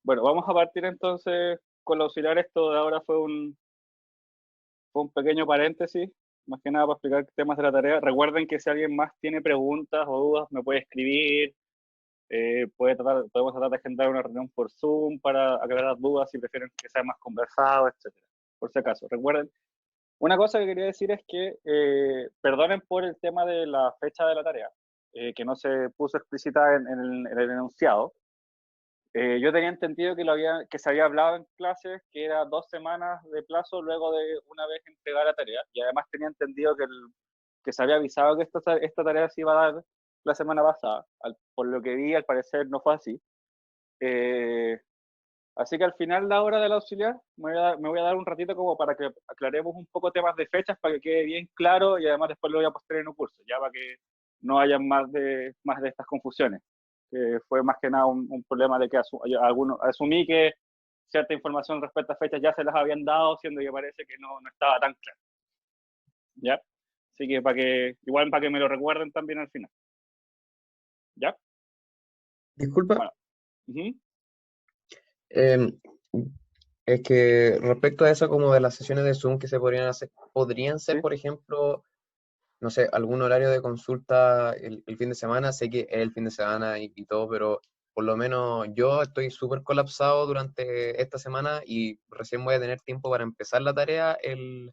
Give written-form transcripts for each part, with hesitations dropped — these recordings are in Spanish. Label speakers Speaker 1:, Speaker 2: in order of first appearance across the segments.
Speaker 1: Bueno, vamos a partir entonces con lo auxiliar. Esto de ahora fue un pequeño paréntesis, más que nada para explicar temas de la tarea. Recuerden que si alguien más tiene preguntas o dudas, me puede escribir. Podemos tratar de agendar una reunión por Zoom para aclarar dudas si prefieren que sea más conversado, etcétera. Por si acaso, recuerden. Una cosa que quería decir es que perdonen por el tema de la fecha de la tarea, que no se puso explícita en el enunciado. Yo tenía entendido que se había hablado en clases que era 2 semanas de plazo luego de una vez entregar la tarea, y además tenía entendido que se había avisado que esta tarea se iba a dar la semana pasada. Por lo que vi, al parecer no fue así. Eh, Así que al final, la hora del auxiliar, me voy a dar un ratito como para que aclaremos un poco temas de fechas, para que quede bien claro, y además después lo voy a postear en un curso, ya para que no haya más de estas confusiones. Que fue más que nada un problema de que asumí que cierta información respecto a fechas ya se las habían dado, siendo que parece que no estaba tan claro. ¿Ya? Así que igual para que me lo recuerden también al final. ¿Ya?
Speaker 2: Disculpa,
Speaker 1: Bueno. Uh-huh.
Speaker 2: em, es que respecto a eso como de las sesiones de Zoom que se podrían hacer, podrían ser,
Speaker 1: Sí.
Speaker 2: por ejemplo, no sé, algún horario de consulta el fin de semana. Sé que es el fin de semana y todo, pero por lo menos yo estoy súper colapsado durante esta semana y recién voy a tener tiempo para empezar la tarea el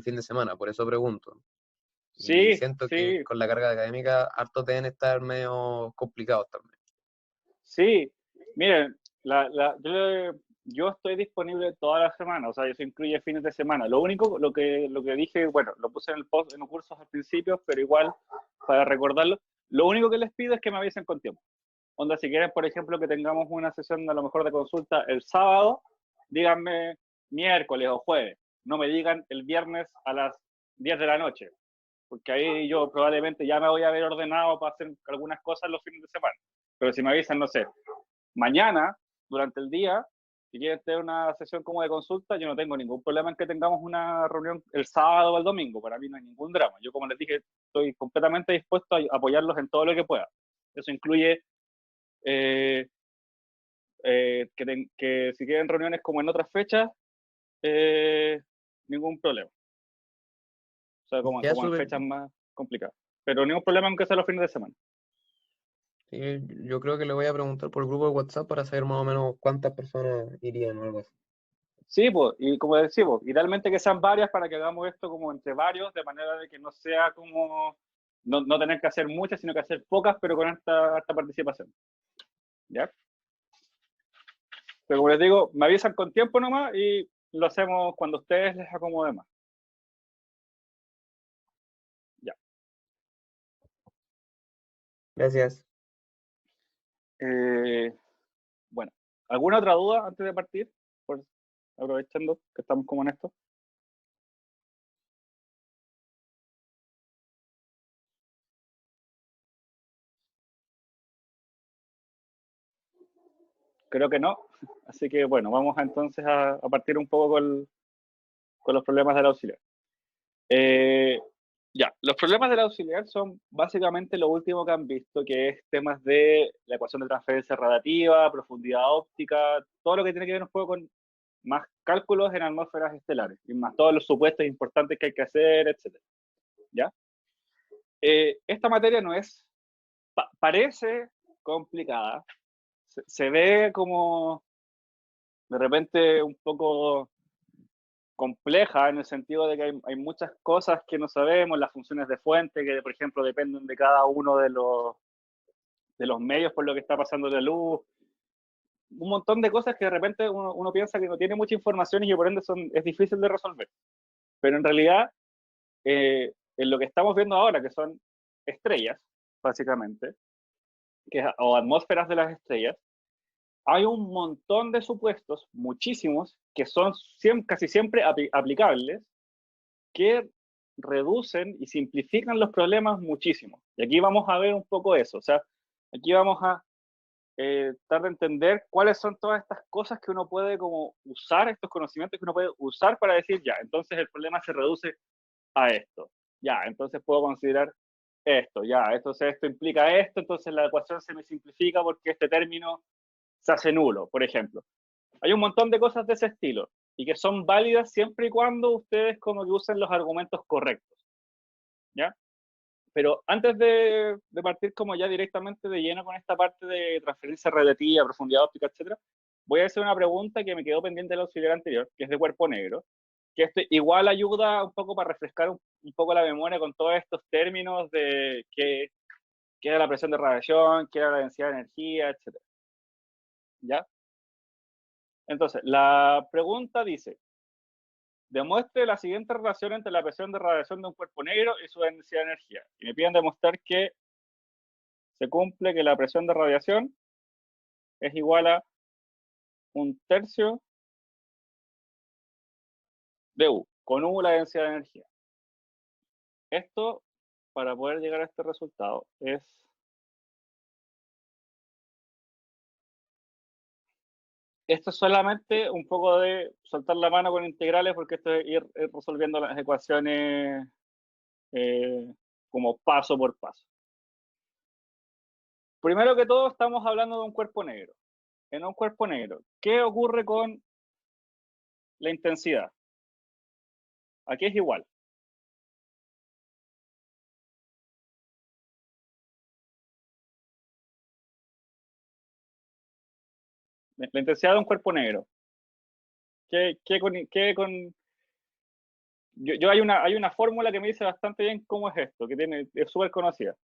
Speaker 2: fin de semana, por eso pregunto. Y
Speaker 1: Sí,
Speaker 2: siento que
Speaker 1: sí,
Speaker 2: con la carga académica hartos deben estar medio complicados también.
Speaker 1: sí. Miren, yo estoy disponible toda la semana, o sea, eso incluye fines de semana. Lo que dije, bueno, lo puse en el post, en los cursos al principio, pero igual, para recordarlo, lo único que les pido es que me avisen con tiempo. Onda, si quieren, por ejemplo, que tengamos una sesión a lo mejor de consulta el sábado, díganme miércoles o jueves. No me digan el viernes a las 10 de la noche, porque ahí yo probablemente ya me voy a haber ordenado para hacer algunas cosas los fines de semana. Pero si me avisan, no sé, mañana, durante el día, si quieren tener una sesión como de consulta, yo no tengo ningún problema en que tengamos una reunión el sábado o el domingo. Para mí no hay ningún drama. Yo, como les dije, estoy completamente dispuesto a apoyarlos en todo lo que pueda. Eso incluye eh, que si quieren reuniones como en otras fechas, eh, ningún problema. O sea,
Speaker 2: Ya
Speaker 1: como en
Speaker 2: súper.
Speaker 1: fechas más complicadas. Pero ningún problema aunque sea los fines de semana.
Speaker 2: Sí, yo creo que le voy a preguntar por el grupo de WhatsApp para saber más o menos cuántas personas irían o algo así.
Speaker 1: Sí, pues, y como decimos, idealmente que sean varias para que hagamos esto como entre varios, de manera de que no sea como no tener que hacer muchas, sino que hacer pocas, pero con esta participación. ¿Ya? Pero como les digo, me avisan con tiempo nomás y lo hacemos cuando a ustedes les acomode más. Ya.
Speaker 2: Gracias.
Speaker 1: Eh, bueno, ¿alguna otra duda antes de partir? Por, aprovechando que estamos como en esto. Creo que no. Así que bueno, vamos entonces a partir un poco con los problemas del auxiliar. Eh, ya, los problemas del auxiliar son básicamente lo último que han visto, que es temas de la ecuación de transferencia radiativa, profundidad óptica, todo lo que tiene que ver un poco con más cálculos en atmósferas estelares, y más todos los supuestos importantes que hay que hacer, etcétera. ¿Ya? Esta materia no es, parece complicada, se ve como de repente un poco compleja en el sentido de que hay muchas cosas que no sabemos, las funciones de fuente que, por ejemplo, dependen de cada uno de los medios por lo que está pasando la luz, un montón de cosas que de repente uno piensa que no tiene mucha información y que por ende es difícil de resolver. Pero en realidad, en lo que estamos viendo ahora, que son estrellas, básicamente, o atmósferas de las estrellas, hay un montón de supuestos, muchísimos, que son casi siempre aplicables, que reducen y simplifican los problemas muchísimo. Y aquí vamos a ver un poco eso. O sea, aquí vamos a tratar de entender cuáles son todas estas cosas que uno puede como usar, estos conocimientos que uno puede usar para decir, ya, entonces el problema se reduce a esto. Ya, entonces puedo considerar esto, ya, entonces esto implica esto, entonces la ecuación se me simplifica porque este término se hace nulo, por ejemplo. Hay un montón de cosas de ese estilo y que son válidas siempre y cuando ustedes como que usen los argumentos correctos, ¿ya? Pero antes de partir como ya directamente de lleno con esta parte de transferencia relativa, profundidad óptica, etcétera, voy a hacer una pregunta que me quedó pendiente del auxiliar anterior, que es de cuerpo negro, que esto igual ayuda un poco para refrescar un poco la memoria con todos estos términos de qué era la presión de radiación, qué era la densidad de energía, etcétera. ¿Ya? Entonces, la pregunta dice, demuestre la siguiente relación entre la presión de radiación de un cuerpo negro y su densidad de energía. Y me piden demostrar que se cumple que la presión de radiación es igual a 1/3 de U, con U la densidad de energía. Esto, para poder llegar a este resultado, esto es solamente un poco de soltar la mano con integrales, porque esto es ir resolviendo las ecuaciones como paso por paso. Primero que todo, estamos hablando de un cuerpo negro. En un cuerpo negro, ¿qué ocurre con la intensidad? Aquí es igual. La intensidad de un cuerpo negro. ¿Qué con hay una fórmula que me dice bastante bien cómo es esto, que es súper conocida.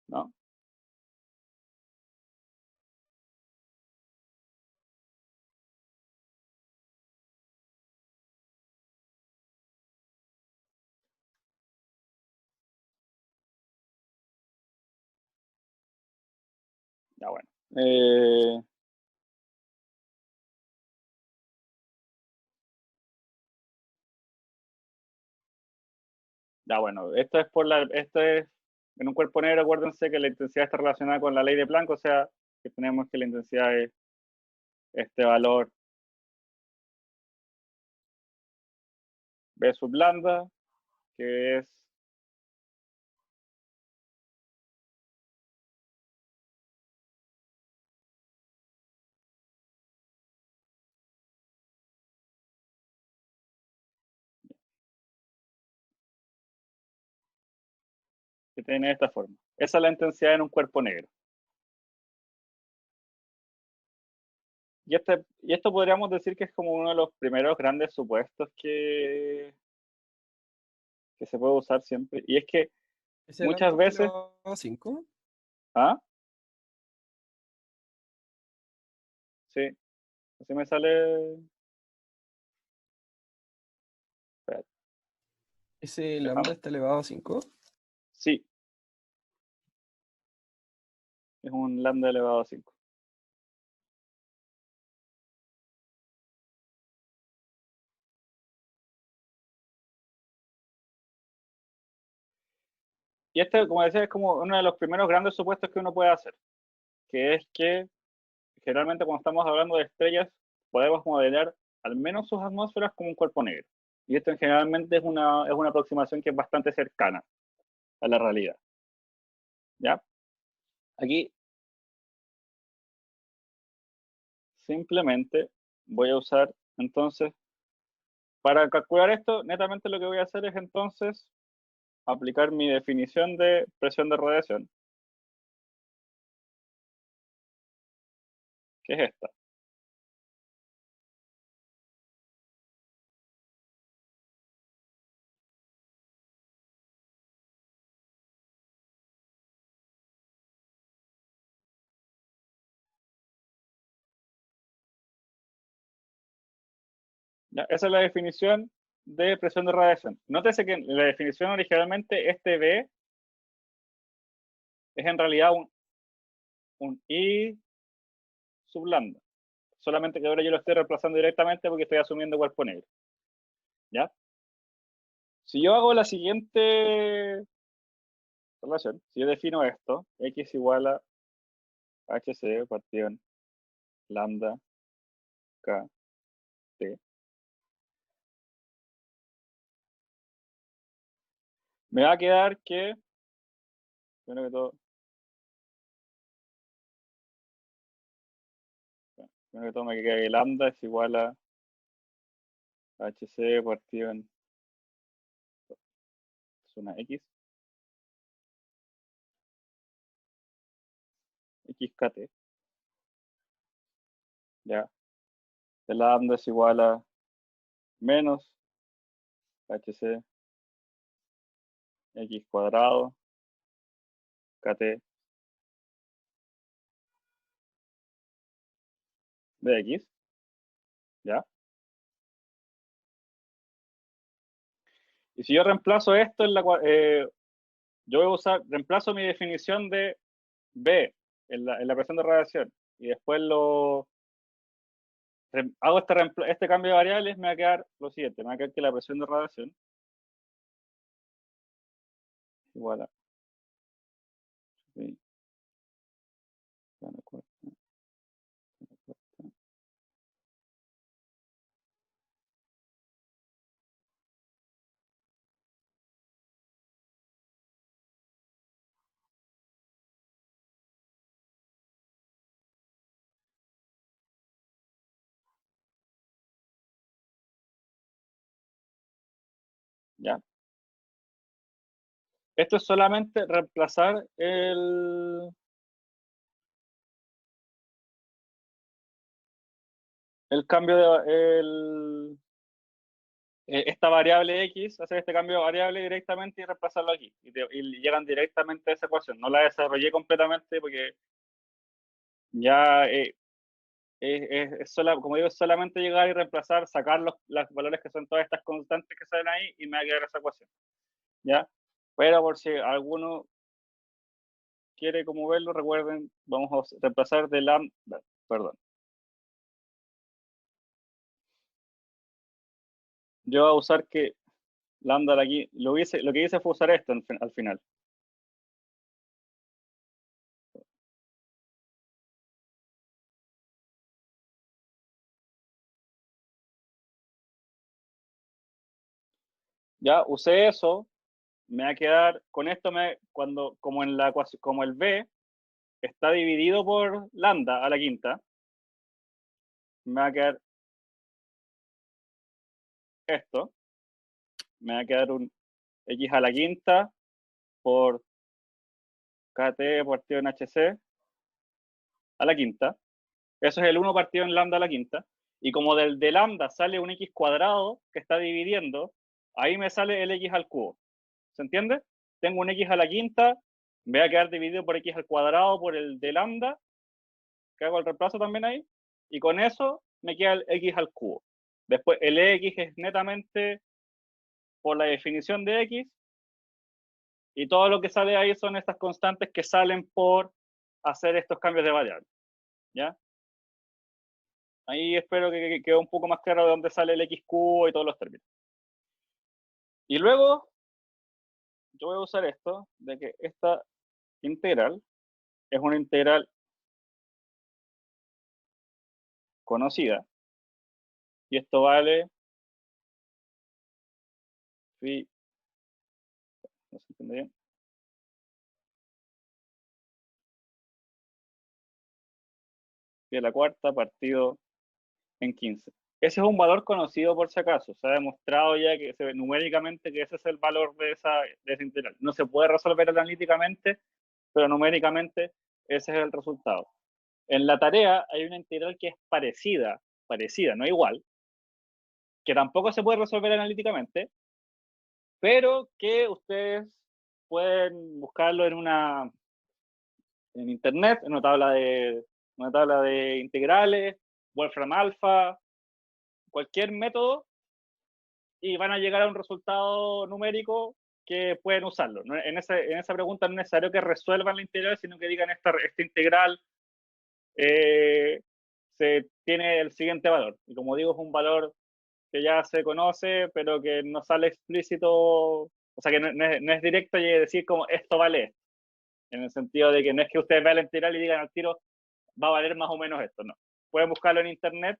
Speaker 1: ¿No? Ya bueno. Ya bueno, esto es en un cuerpo negro, acuérdense que la intensidad está relacionada con la ley de Planck, o sea, que tenemos que la intensidad es este valor B sub lambda, que es que tiene esta forma. Esa es la intensidad en un cuerpo negro. Y esto podríamos decir que es como uno de los primeros grandes supuestos que se puede usar siempre. Y es que
Speaker 3: ¿Ese
Speaker 1: muchas
Speaker 3: lambda
Speaker 1: veces...
Speaker 3: elevado a 5?
Speaker 1: ¿Ah? Sí, así me sale... Espérate,
Speaker 3: ¿Ese lambda
Speaker 1: déjame.
Speaker 3: está elevado a 5?
Speaker 1: Sí, es un lambda elevado a 5. Y este, como decía, es como uno de los primeros grandes supuestos que uno puede hacer, que es que generalmente cuando estamos hablando de estrellas podemos modelar al menos sus atmósferas como un cuerpo negro. Y esto generalmente es una aproximación que es bastante cercana a la realidad. ¿Ya? Aquí simplemente voy a usar, entonces, para calcular esto, netamente lo que voy a hacer es entonces aplicar mi definición de presión de radiación, que es esta. ¿Ya? Esa es la definición de presión de radiación. Nótese que en la definición originalmente este B es en realidad un I sub lambda. Solamente que ahora yo lo estoy reemplazando directamente porque estoy asumiendo cuerpo negro. ¿Ya? Si yo hago la siguiente relación, si yo defino esto, X igual a HC partido en lambda K, T. Me va a quedar que, primero que todo, me queda que lambda es igual a HC partido en zona X, XKT, ya. El lambda es igual a menos HC X cuadrado, KT de X, ya. Y si yo reemplazo esto en yo voy a reemplazo mi definición de B en la presión de radiación y después hago este cambio de variables, me va a quedar lo siguiente, me va a quedar que la presión de radiación igual a sí, ya. Esto es solamente reemplazar el cambio de esta variable X, hacer este cambio de variable directamente y reemplazarlo aquí. Y llegan directamente a esa ecuación. No la desarrollé completamente porque ya como digo, es solamente llegar y reemplazar, sacar los valores que son todas estas constantes que salen ahí y me va a quedar esa ecuación. ¿Ya? Pero por si alguno quiere como verlo, recuerden, vamos a reemplazar de lambda, perdón. Yo voy a usar que lambda de aquí, lo que hice fue usar esto al final. Ya usé eso, me va a quedar, con esto como en la ecuación, como el B está dividido por lambda a la quinta, me va a quedar esto, me va a quedar un X a la quinta por KT partido en HC a la quinta. Eso es el 1 partido en lambda a la quinta. Y como del de lambda sale un X cuadrado que está dividiendo, ahí me sale el X al cubo. ¿Se entiende? Tengo un X a la quinta, me va a quedar dividido por X al cuadrado por el de lambda, que hago el reemplazo también ahí, y con eso me queda el X al cubo. Después el X es netamente por la definición de X, y todo lo que sale ahí son estas constantes que salen por hacer estos cambios de variable. ¿Ya? Ahí espero que quede un poco más claro de dónde sale el X cubo y todos los términos. Y luego, yo voy a usar esto, de que esta integral es una integral conocida. Y esto vale phi, no se entiende bien. Phi a la cuarta partido en 15. Ese es un valor conocido por si acaso. Se ha demostrado ya que numéricamente que ese es el valor de esa integral. No se puede resolver analíticamente, pero numéricamente ese es el resultado. En la tarea hay una integral que es parecida, no igual, que tampoco se puede resolver analíticamente, pero que ustedes pueden buscarlo en internet, en una tabla de integrales, Wolfram Alpha, cualquier método, y van a llegar a un resultado numérico que pueden usarlo. En esa pregunta no es necesario que resuelvan la integral, sino que digan esta integral se tiene el siguiente valor. Y como digo, es un valor que ya se conoce, pero que no sale explícito, o sea, que no es directo y decir como esto vale esto. En el sentido de que no es que ustedes vean la integral y digan al tiro, va a valer más o menos esto, no. pueden buscarlo en internet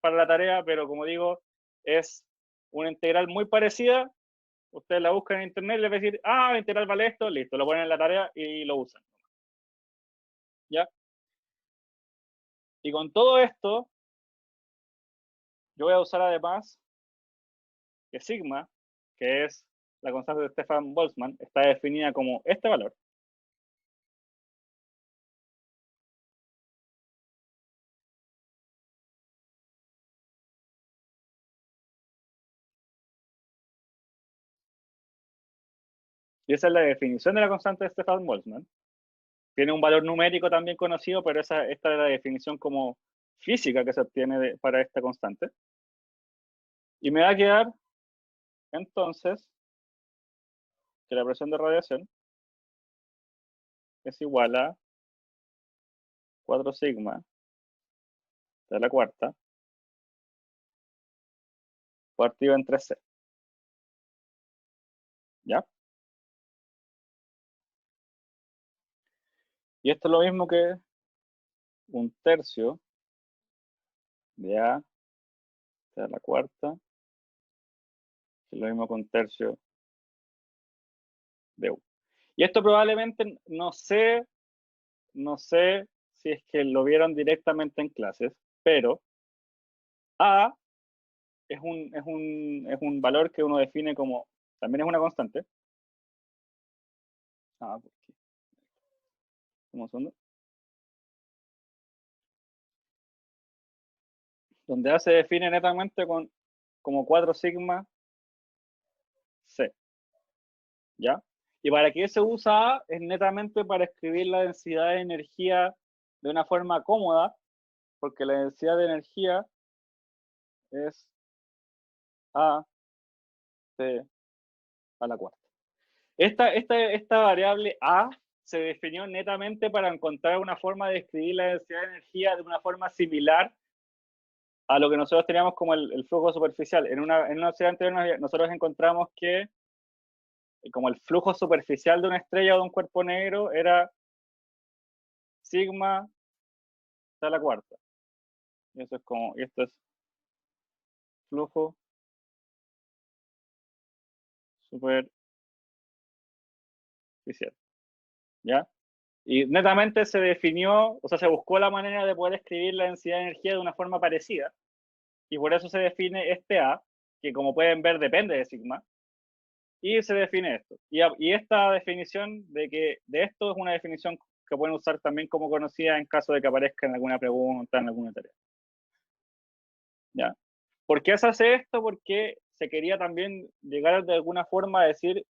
Speaker 1: para la tarea, pero como digo, es una integral muy parecida. Ustedes la buscan en internet y les va a decir, la integral vale esto, listo, lo ponen en la tarea y lo usan. ¿Ya? Y con todo esto, yo voy a usar además que sigma, que es la constante de Stefan Boltzmann, está definida como este valor. Y esa es la definición de la constante de Stefan Boltzmann. Tiene un valor numérico también conocido, pero esta es la definición como física que se obtiene para esta constante. Y me va a quedar, entonces, que la presión de radiación es igual a 4 sigma de la cuarta partido entre C. ¿Ya? Y esto es lo mismo que un tercio de A de la cuarta, que es lo mismo que un tercio de U. Y esto probablemente no sé si es que lo vieron directamente en clases, pero A es un valor que uno define como, también es una constante. ¿Por qué? ¿Cómo son? Donde A se define netamente como 4 sigma C. ¿Ya? Y para qué se usa A es netamente para escribir la densidad de energía de una forma cómoda, porque la densidad de energía es A C a la cuarta. Esta variable A se definió netamente para encontrar una forma de escribir la densidad de energía de una forma similar a lo que nosotros teníamos como el flujo superficial. En una serie anterior nosotros encontramos que como el flujo superficial de una estrella o de un cuerpo negro era sigma a la cuarta. Y eso es como, esto es flujo superficial. ¿Ya? Y netamente se definió, o sea, se buscó la manera de poder escribir la densidad de energía de una forma parecida, y por eso se define este A, que como pueden ver depende de sigma, y se define esto. Y esta definición de esto es una definición que pueden usar también como conocida en caso de que aparezca en alguna pregunta, en alguna tarea. ¿Ya? ¿Por qué se hace esto? Porque se quería también llegar de alguna forma a decir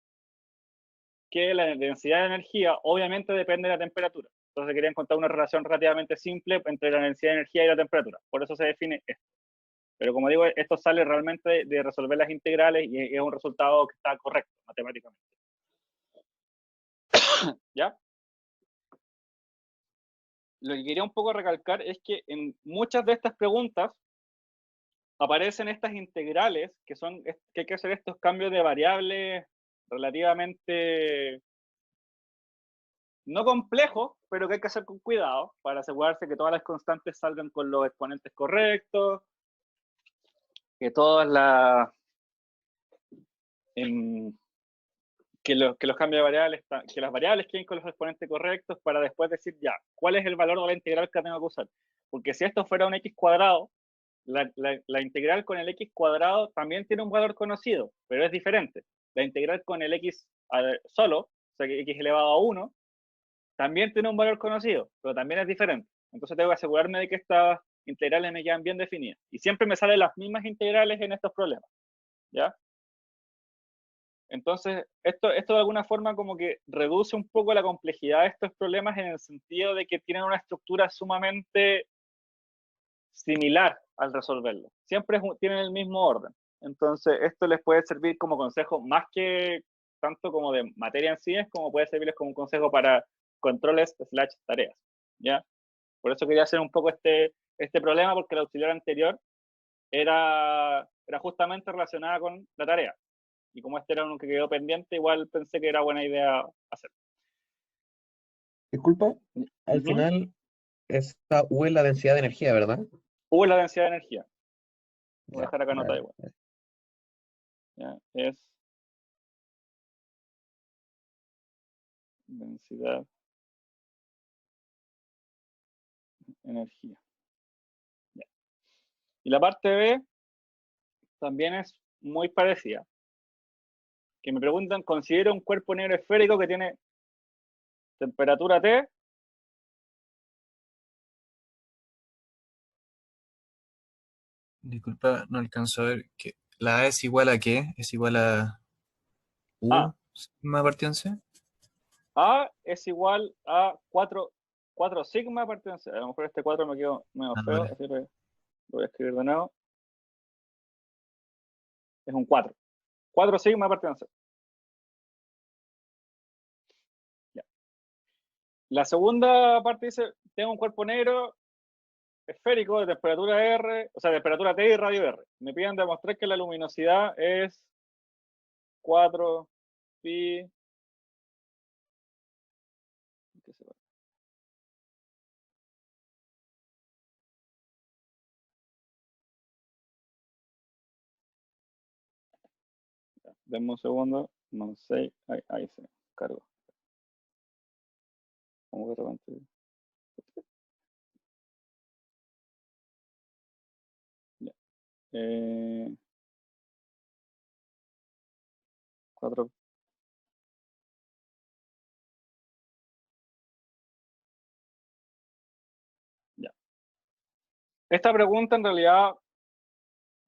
Speaker 1: que la densidad de energía obviamente depende de la temperatura. Entonces quería encontrar una relación relativamente simple entre la densidad de energía y la temperatura. Por eso se define esto. Pero como digo, esto sale realmente de resolver las integrales y es un resultado que está correcto matemáticamente. ¿Ya? Lo que quería un poco recalcar es que en muchas de estas preguntas aparecen estas integrales que hay que hacer estos cambios de variables relativamente no complejos, pero que hay que hacer con cuidado para asegurarse que todas las constantes salgan con los exponentes correctos, que todas que los cambios de variables, que las variables queden con los exponentes correctos para después decir ya, ¿cuál es el valor de la integral que tengo que usar? Porque si esto fuera un x cuadrado, la integral con el x cuadrado también tiene un valor conocido, pero es diferente. La integral con el x solo, o sea, que x elevado a 1, también tiene un valor conocido, pero también es diferente. Entonces tengo que asegurarme de que estas integrales me quedan bien definidas. Y siempre me salen las mismas integrales en estos problemas. ¿Ya? Entonces, esto de alguna forma como que reduce un poco la complejidad de estos problemas en el sentido de que tienen una estructura sumamente similar al resolverlo. Siempre tienen el mismo orden. Entonces, esto les puede servir como consejo, más que tanto como de materia en sí, es como puede servirles como un consejo para controles/tareas. ¿Ya? Por eso quería hacer un poco este problema, porque el auxiliar anterior era justamente relacionada con la tarea. Y como este era uno que quedó pendiente, igual pensé que era buena idea hacerlo.
Speaker 2: Disculpa, al final Esta U es la densidad de energía, ¿verdad?
Speaker 1: U es la densidad de energía. Voy a
Speaker 2: Ya,
Speaker 1: dejar acá anotada
Speaker 2: dale.
Speaker 1: igual. ¿Ya? Es densidad energía. Ya. Y la parte B también es muy parecida. Que me preguntan, considera un cuerpo negro esférico que tiene temperatura T.
Speaker 4: Disculpa, no alcanzo a ver. ¿La A es igual a qué? ¿Es igual a
Speaker 1: A.
Speaker 4: U sigma partido en C?
Speaker 1: A es igual a 4 sigma partido en C. A lo mejor este 4 me quedó medio
Speaker 4: Ah,
Speaker 1: feo,
Speaker 4: vale.
Speaker 1: así que lo voy a escribir de nuevo. Es un 4. 4 sigma partido en C. Ya. La segunda parte dice, tengo un cuerpo negro esférico de temperatura R, o sea, de temperatura T y radio R. Me piden demostrar que la luminosidad es 4 pi. ¿Qué se va? Denme un segundo, no sé, ahí se cargo. Como que de repente. Ya. 4. Ya. Esta pregunta en realidad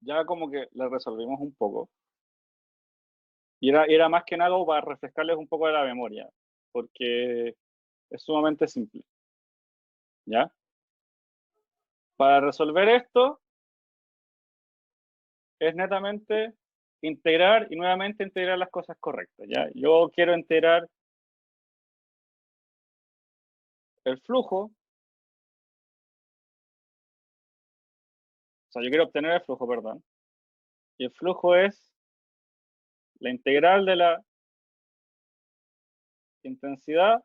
Speaker 1: ya como que la resolvimos un poco. Y era más que nada para refrescarles un poco de la memoria, porque es sumamente simple. ¿Ya? Para resolver esto es netamente integrar y nuevamente integrar las cosas correctas. ¿Ya? Yo quiero integrar el flujo, o sea, yo quiero obtener el flujo, perdón. Y el flujo es la integral de la intensidad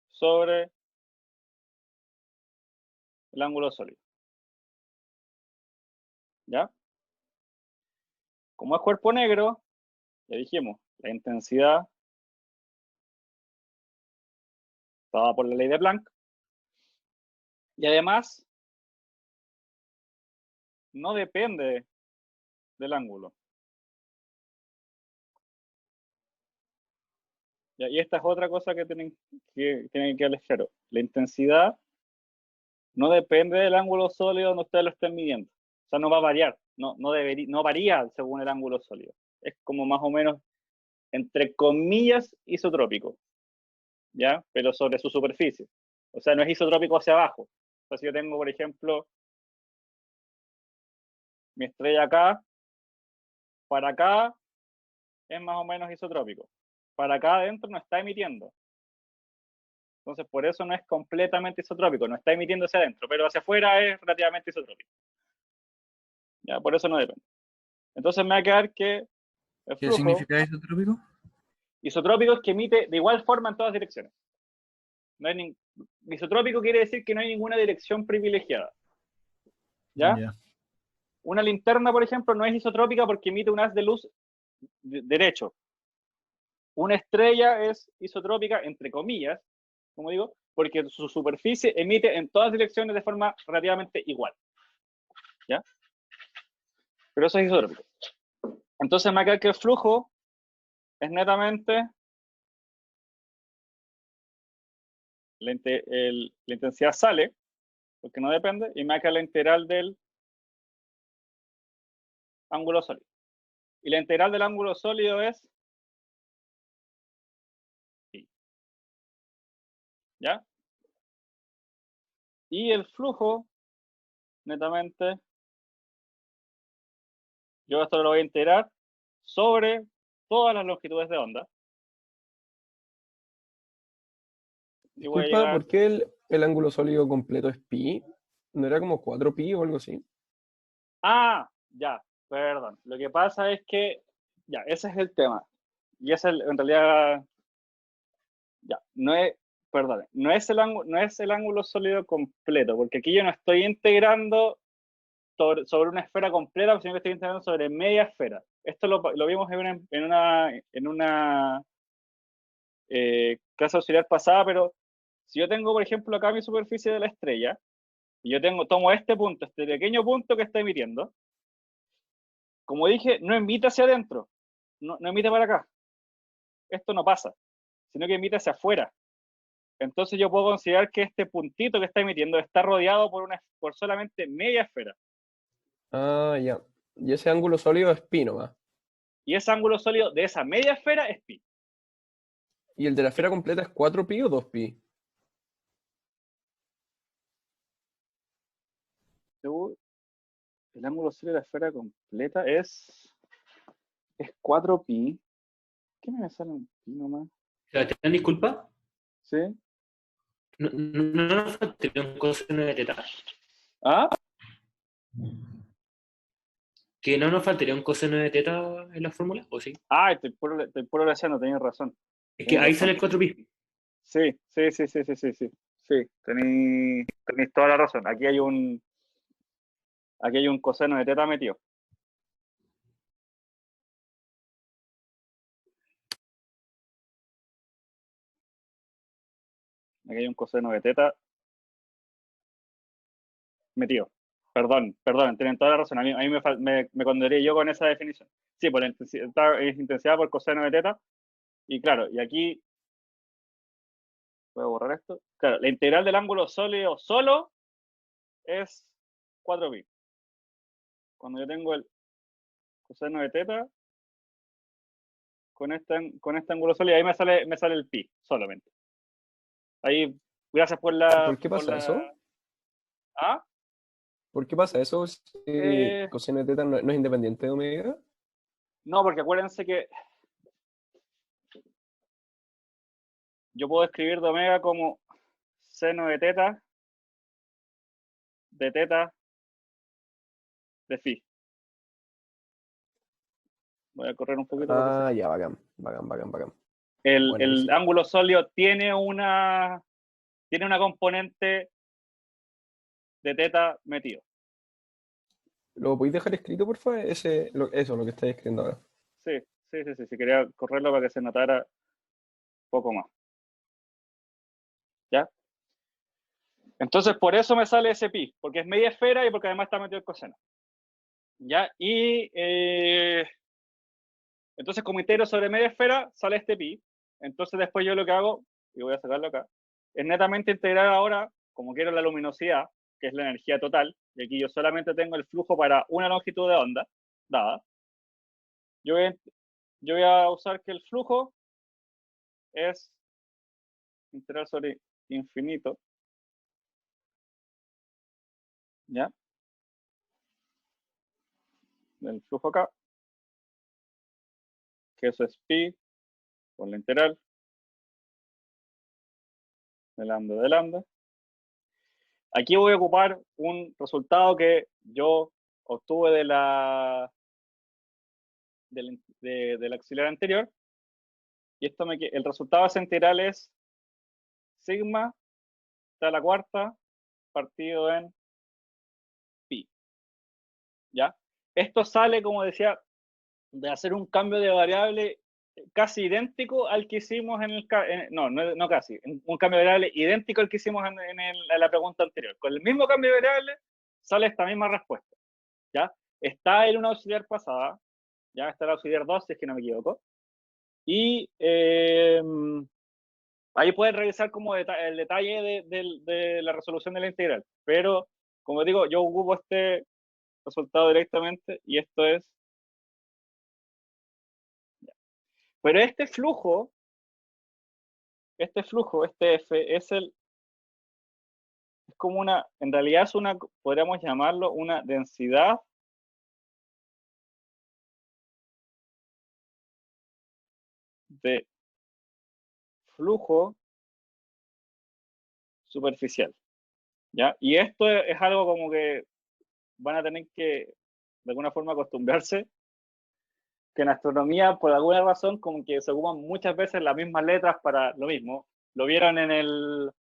Speaker 1: sobre el ángulo sólido. ¿Ya? Como es cuerpo negro, ya dijimos, la intensidad dada por la ley de Planck. Y además, no depende del ángulo. ¿Ya? Y esta es otra cosa que tienen que quedar claro. La intensidad no depende del ángulo sólido donde ustedes lo estén midiendo. O sea, no va a variar. No varía según el ángulo sólido. Es como más o menos, entre comillas, isotrópico. ¿Ya? Pero sobre su superficie. O sea, no es isotrópico hacia abajo. O sea, si yo tengo, por ejemplo, mi estrella acá, para acá es más o menos isotrópico. Para acá adentro no está emitiendo. Entonces, por eso no es completamente isotrópico, no está emitiendo hacia adentro, pero hacia afuera es relativamente isotrópico. ¿Ya? Por eso no depende. Entonces me va a quedar que el
Speaker 4: ¿Qué
Speaker 1: flujo
Speaker 4: significa isotrópico?
Speaker 1: isotrópico es que emite de igual forma en todas direcciones. No hay isotrópico quiere decir que no hay ninguna dirección privilegiada. ¿Ya?
Speaker 4: Ya.
Speaker 1: Una linterna, por ejemplo, no es isotrópica porque emite un haz de luz derecho. Una estrella es isotrópica, entre comillas, como digo, porque su superficie emite en todas direcciones de forma relativamente igual. ¿Ya? Pero eso es isotrópico. Entonces me queda que el flujo es netamente la intensidad sale, porque no depende, y me queda la integral del ángulo sólido. Y la integral del ángulo sólido es pi. ¿Ya? Y el flujo, netamente, yo esto lo voy a integrar sobre todas las longitudes de onda. Y voy a
Speaker 3: Disculpa,
Speaker 1: llegar.
Speaker 3: ¿por qué el ángulo sólido completo es pi? ¿No era como 4 pi o algo así?
Speaker 1: Ah, ya, perdón. Lo que pasa es que, ya, ese es el tema. Y ese es en realidad Ya, perdón, no es el ángulo sólido completo, porque aquí yo no estoy integrando sobre una esfera completa, sino que estoy integrando sobre media esfera. Esto lo vimos en una clase auxiliar pasada, pero si yo tengo, por ejemplo, acá mi superficie de la estrella, y tomo este punto, este pequeño punto que está emitiendo, como dije, no emite hacia adentro, no emite para acá. Esto no pasa, sino que emite hacia afuera. Entonces yo puedo considerar que este puntito que está emitiendo está rodeado por solamente media esfera.
Speaker 3: Ah, ya. Y ese ángulo sólido es pi nomás.
Speaker 1: Y ese ángulo sólido de esa media esfera es pi.
Speaker 3: ¿Y el de la esfera completa es 4 pi o 2 pi?
Speaker 1: El ángulo sólido de la esfera completa es 4 pi. ¿Qué me sale un pi nomás?
Speaker 5: Sebastián, disculpa.
Speaker 1: ¿Sí?
Speaker 5: No nos faltaría un coseno de teta.
Speaker 1: ¿Ah?
Speaker 5: ¿Que no nos faltaría un coseno de teta en la fórmula? ¿O sí?
Speaker 1: Ah, estoy puro leseando, tenías razón.
Speaker 5: Es que ahí sale el 4 pi.
Speaker 1: Sí. Sí, tenéis toda la razón. Aquí hay un coseno de teta metido. Aquí hay un coseno de teta metido. Perdón, tienen toda la razón. A mí me condenaría yo con esa definición. Sí, por la intensidad por coseno de teta. Y claro, y aquí voy a borrar esto. Claro, la integral del ángulo sólido solo es 4 pi. Cuando yo tengo el coseno de teta con este ángulo sólido, ahí me sale el pi solamente. Ahí, gracias por la...
Speaker 3: ¿Por qué pasa eso?
Speaker 1: ¿Ah?
Speaker 3: ¿Por qué pasa eso si coseno de teta no es independiente de omega?
Speaker 1: No, porque acuérdense que yo puedo escribir de omega como seno de teta de phi. Voy a correr un poquito.
Speaker 3: Ah, ya, bacán.
Speaker 1: El
Speaker 3: Buenísimo.
Speaker 1: ángulo sólido tiene una componente de teta metido.
Speaker 3: ¿Lo podéis dejar escrito, por favor? Eso, lo que estáis escribiendo ahora.
Speaker 1: Sí. Quería correrlo para que se notara un poco más. ¿Ya? Entonces, por eso me sale ese pi, porque es media esfera y porque además está metido el coseno. ¿Ya? Y entonces, como integro sobre media esfera, sale este pi. Entonces, después yo lo que hago, y voy a sacarlo acá, es netamente integrar ahora, como quiero la luminosidad, que es la energía total, y aquí yo solamente tengo el flujo para una longitud de onda dada. Yo voy a usar que el flujo es integral sobre infinito. ¿Ya? Del flujo acá, que eso es pi por la integral de lambda. Aquí voy a ocupar un resultado que yo obtuve del auxiliar anterior, y el resultado de esa integral es sigma a la cuarta partido en pi. ¿Ya? Esto sale, como decía, de hacer un cambio de variable casi idéntico al que hicimos no casi, un cambio de variable idéntico al que hicimos en la pregunta anterior. Con el mismo cambio de variable sale esta misma respuesta. ¿Ya? Está en una auxiliar pasada, ya está el auxiliar 2, si es que no me equivoco, y ahí pueden revisar como el detalle de la resolución de la integral, pero como digo, yo ocupo este resultado directamente y esto es... Pero este flujo, este F, es como en realidad podríamos llamarlo una densidad de flujo superficial, ¿ya? Y esto es algo como que van a tener que, de alguna forma, acostumbrarse, que en astronomía, por alguna razón, como que se ocupan muchas veces las mismas letras para lo mismo, lo vieron al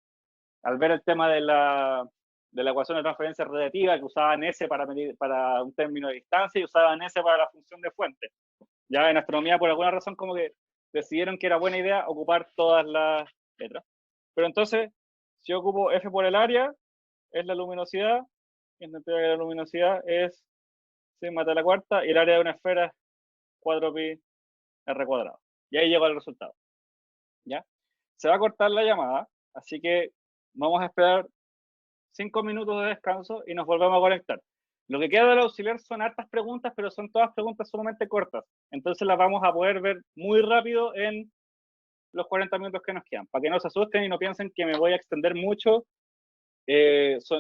Speaker 1: ver el tema de la ecuación de transferencia radiativa, que usaban S para medir, para un término de distancia y usaban S para la función de fuente. Ya en astronomía, por alguna razón, como que decidieron que era buena idea ocupar todas las letras. Pero entonces, si yo ocupo F por el área, es la luminosidad, y entonces la luminosidad es sigma de la cuarta, y el área de una esfera es 4pi r cuadrado. Y ahí llegó el resultado. ¿Ya? Se va a cortar la llamada, así que vamos a esperar 5 minutos de descanso y nos volvemos a conectar. Lo que queda del auxiliar son hartas preguntas, pero son todas preguntas sumamente cortas. Entonces las vamos a poder ver muy rápido en los 40 minutos que nos quedan, para que no se asusten y no piensen que me voy a extender mucho.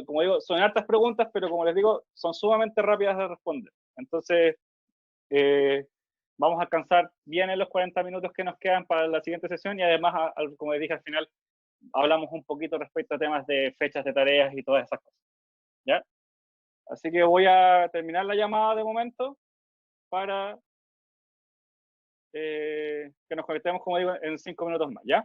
Speaker 1: Como digo, son hartas preguntas, pero como les digo, son sumamente rápidas de responder. Entonces, vamos a alcanzar bien en los 40 minutos que nos quedan para la siguiente sesión y además, como les dije al final, hablamos un poquito respecto a temas de fechas de tareas y todas esas cosas. ¿Ya? Así que voy a terminar la llamada de momento para que nos conectemos, como digo, en 5 minutos más. ¿Ya?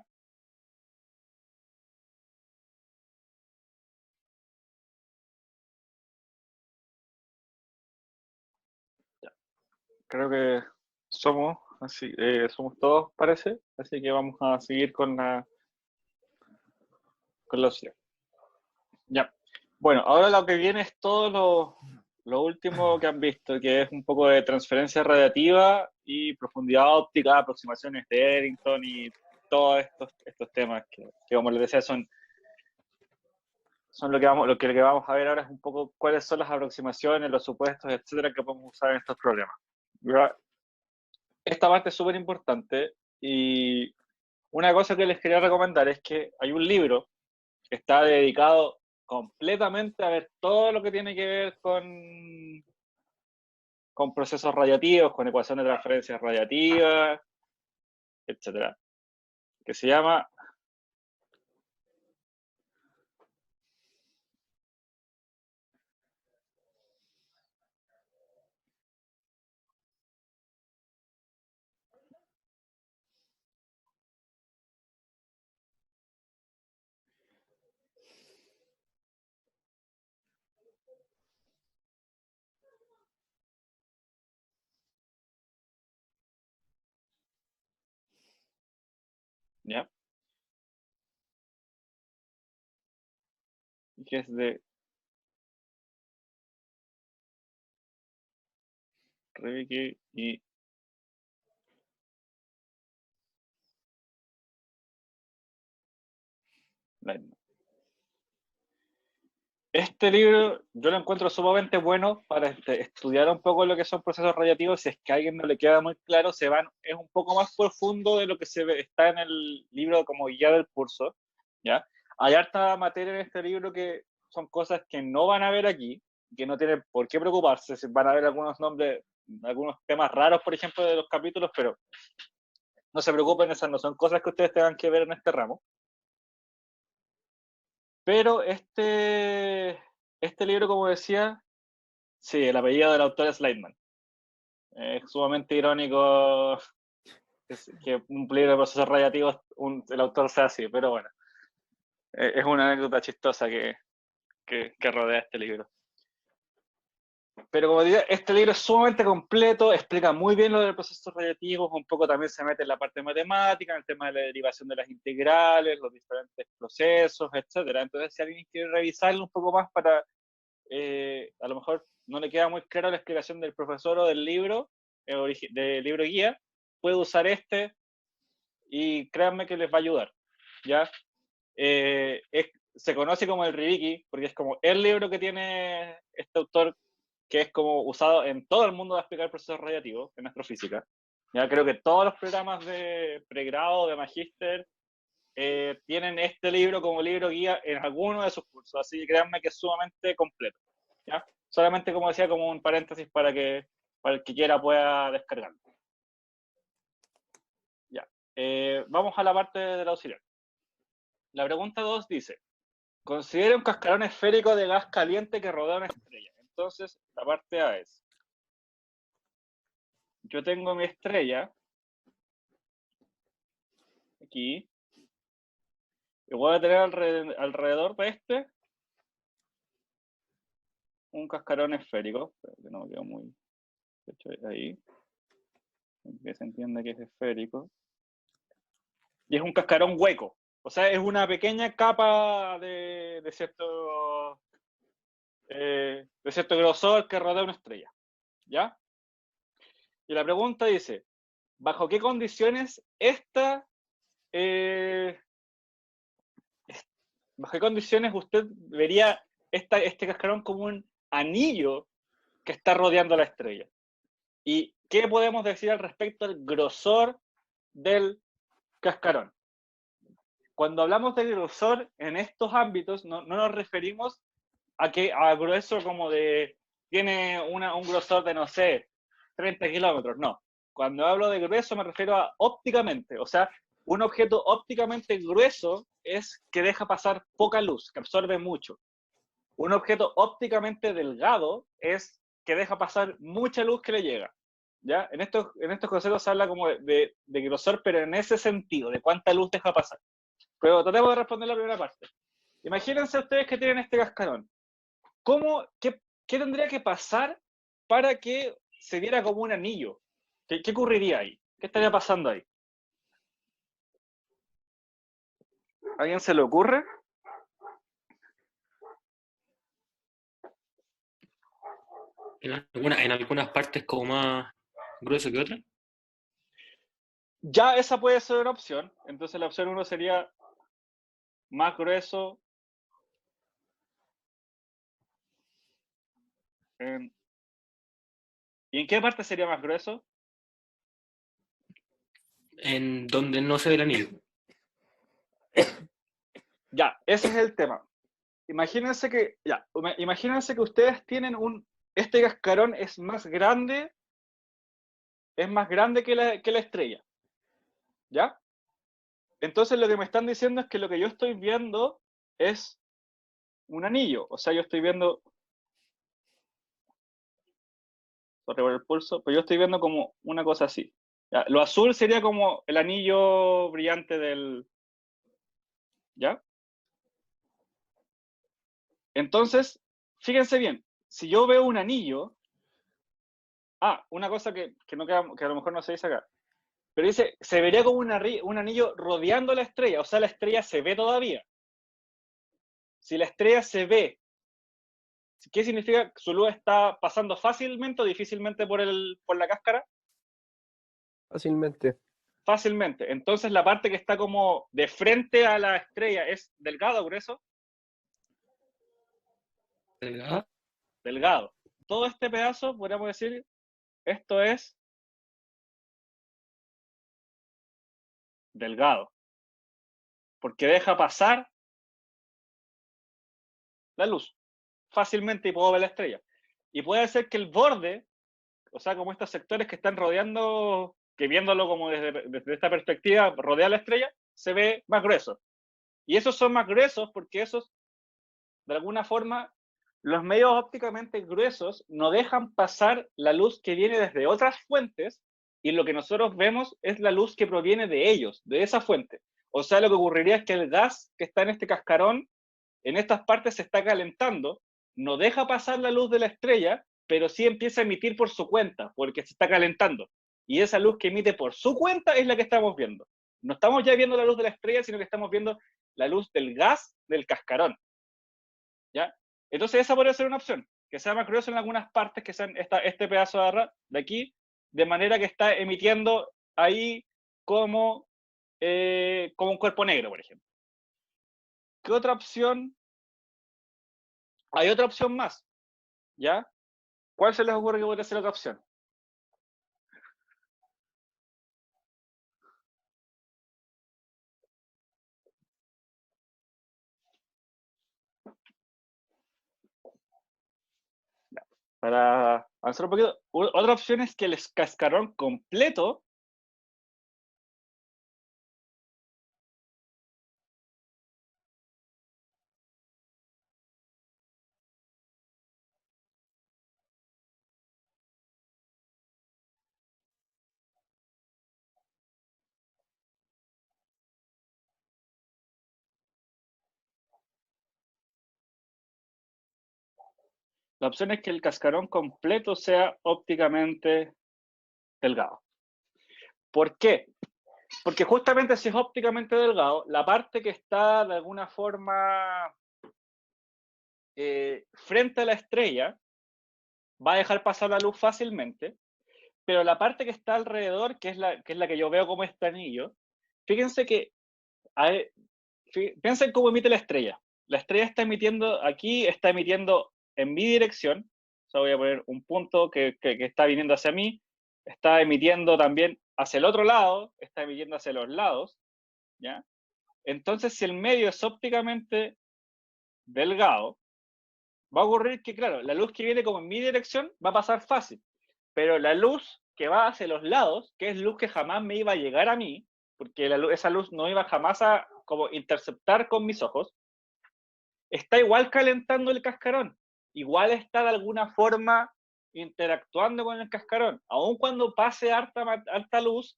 Speaker 1: Creo que somos así, somos todos, parece, así que vamos a seguir con la opción. Ya. Bueno, ahora lo que viene es todo lo último que han visto, que es un poco de transferencia radiativa y profundidad óptica, aproximaciones de Eddington y todos estos temas que como les decía, son lo que vamos a ver ahora es un poco cuáles son las aproximaciones, los supuestos, etcétera, que podemos usar en estos problemas. ¿Verdad? Esta parte es súper importante y una cosa que les quería recomendar es que hay un libro que está dedicado completamente a ver todo lo que tiene que ver con procesos radiativos, con ecuaciones de transferencias radiativas, etcétera, que se llama ¿ya? Que es de Rebecki y Leibniz. Este libro yo lo encuentro sumamente bueno para estudiar un poco lo que son procesos radiativos. Si es que a alguien no le queda muy claro, es un poco más profundo de lo que está en el libro como guía del curso. ¿Ya? Hay harta materia en este libro que son cosas que no van a ver aquí, que no tienen por qué preocuparse. Van a ver algunos nombres, algunos temas raros, por ejemplo, de los capítulos, pero no se preocupen, esas no son cosas que ustedes tengan que ver en este ramo. Pero este libro, como decía, sí, el apellido del autor es Leibniz. Es sumamente irónico que un libro de procesos radiativos el autor sea así, pero bueno, es una anécdota chistosa que rodea este libro. Pero como diría, este libro es sumamente completo, explica muy bien lo de los procesos radiativos, un poco también se mete en la parte matemática, en el tema de la derivación de las integrales, los diferentes procesos, etcétera. Entonces, si alguien quiere revisarlo un poco más para, a lo mejor no le queda muy clara la explicación del profesor o del libro guía, puede usar este y créanme que les va a ayudar, ¿ya? Se conoce como el Riviki, porque es como el libro que tiene este autor que es como usado en todo el mundo de explicar procesos radiativos en astrofísica. Ya creo que todos los programas de pregrado, de magíster, tienen este libro como libro guía en alguno de sus cursos, así que créanme que es sumamente completo. ¿Ya? Solamente, como decía, como un paréntesis para el que quiera pueda descargarlo. Ya. Vamos a la parte del auxiliar. La pregunta 2 dice, considere un cascarón esférico de gas caliente que rodea una estrella. Entonces, la parte A es, yo tengo mi estrella aquí, Y voy a tener alrededor de este un cascarón esférico, que no me quedo muy hecho ahí, que se entiende que es esférico. Y es un cascarón hueco, o sea, es una pequeña capa de cierto grosor que rodea una estrella, ¿ya? Y la pregunta dice, ¿bajo qué condiciones bajo qué condiciones usted vería este cascarón como un anillo que está rodeando la estrella? ¿Y qué podemos decir al respecto del grosor del cascarón? Cuando hablamos de grosor en estos ámbitos, no nos referimos a grueso como tiene un grosor de, no sé, 30 kilómetros, no. Cuando hablo de grueso me refiero a ópticamente, o sea, un objeto ópticamente grueso es que deja pasar poca luz, que absorbe mucho. Un objeto ópticamente delgado es que deja pasar mucha luz que le llega. ¿Ya? En estos conceptos se habla como de grosor, pero en ese sentido, de cuánta luz deja pasar. Pero tratemos de responder la primera parte. Imagínense ustedes que tienen este cascarón. ¿Qué tendría que pasar para que se viera como un anillo? ¿Qué ocurriría ahí? ¿Qué estaría pasando ahí? ¿A alguien se le ocurre?
Speaker 5: En algunas partes como más grueso que otras.
Speaker 1: Ya esa puede ser una opción. Entonces la opción 1 sería más grueso ¿Y en qué parte sería más grueso?
Speaker 5: En donde no se ve el anillo.
Speaker 1: Ya, ese es el tema. Imagínense que ustedes tienen este cascarón es más grande que la estrella. ¿Ya? Entonces lo que me están diciendo es que lo que yo estoy viendo es un anillo. O sea, yo estoy viendo, sobre el pulso, pero yo estoy viendo como una cosa así. ¿Ya? Lo azul sería como el anillo brillante ¿ya? Entonces, fíjense bien, si yo veo un anillo, una cosa que a lo mejor no se dice acá, pero dice, se vería como un anillo rodeando la estrella, o sea, la estrella se ve todavía. Si la estrella se ve, ¿qué significa que su luz está pasando fácilmente o difícilmente por la cáscara?
Speaker 3: Fácilmente.
Speaker 1: Fácilmente. Entonces la parte que está como de frente a la estrella es delgado, grueso.
Speaker 5: ¿Delgada?
Speaker 1: Delgado. Todo este pedazo, podríamos decir, esto es delgado. Porque deja pasar la luz fácilmente y puedo ver la estrella. Y puede ser que el borde, o sea, como estos sectores que están rodeando, que viéndolo como desde esta perspectiva, rodea la estrella, se ve más grueso. Y esos son más gruesos porque esos, de alguna forma, los medios ópticamente gruesos no dejan pasar la luz que viene desde otras fuentes y lo que nosotros vemos es la luz que proviene de ellos, de esa fuente. O sea, lo que ocurriría es que el gas que está en este cascarón, en estas partes se está calentando, no deja pasar la luz de la estrella, pero sí empieza a emitir por su cuenta, porque se está calentando. Y esa luz que emite por su cuenta es la que estamos viendo. No estamos ya viendo la luz de la estrella, sino que estamos viendo la luz del gas del cascarón. ¿Ya? Entonces esa podría ser una opción, que sea más grueso en algunas partes, que sean este pedazo de aquí, de manera que está emitiendo ahí como un cuerpo negro, por ejemplo. ¿Qué otra opción? Hay otra opción más, ¿ya? ¿Cuál se les ocurre que podría ser otra opción? Para avanzar un poquito, otra opción es que el cascarón completo La opción es que el cascarón completo sea ópticamente delgado. ¿Por qué? Porque justamente si es ópticamente delgado, la parte que está de alguna forma frente a la estrella va a dejar pasar la luz fácilmente, pero la parte que está alrededor, que es la que yo veo como este anillo, fíjense que, piensen cómo emite la estrella. La estrella está emitiendo, aquí está emitiendo en mi dirección, o sea, voy a poner un punto que está viniendo hacia mí, está emitiendo también hacia el otro lado, está emitiendo hacia los lados, ¿ya? Entonces, si el medio es ópticamente delgado, va a ocurrir que, claro, la luz que viene como en mi dirección va a pasar fácil, pero la luz que va hacia los lados, que es luz que jamás me iba a llegar a mí, porque esa luz no iba jamás a como interceptar con mis ojos, está igual calentando el cascarón, igual está de alguna forma interactuando con el cascarón, aun cuando pase harta luz,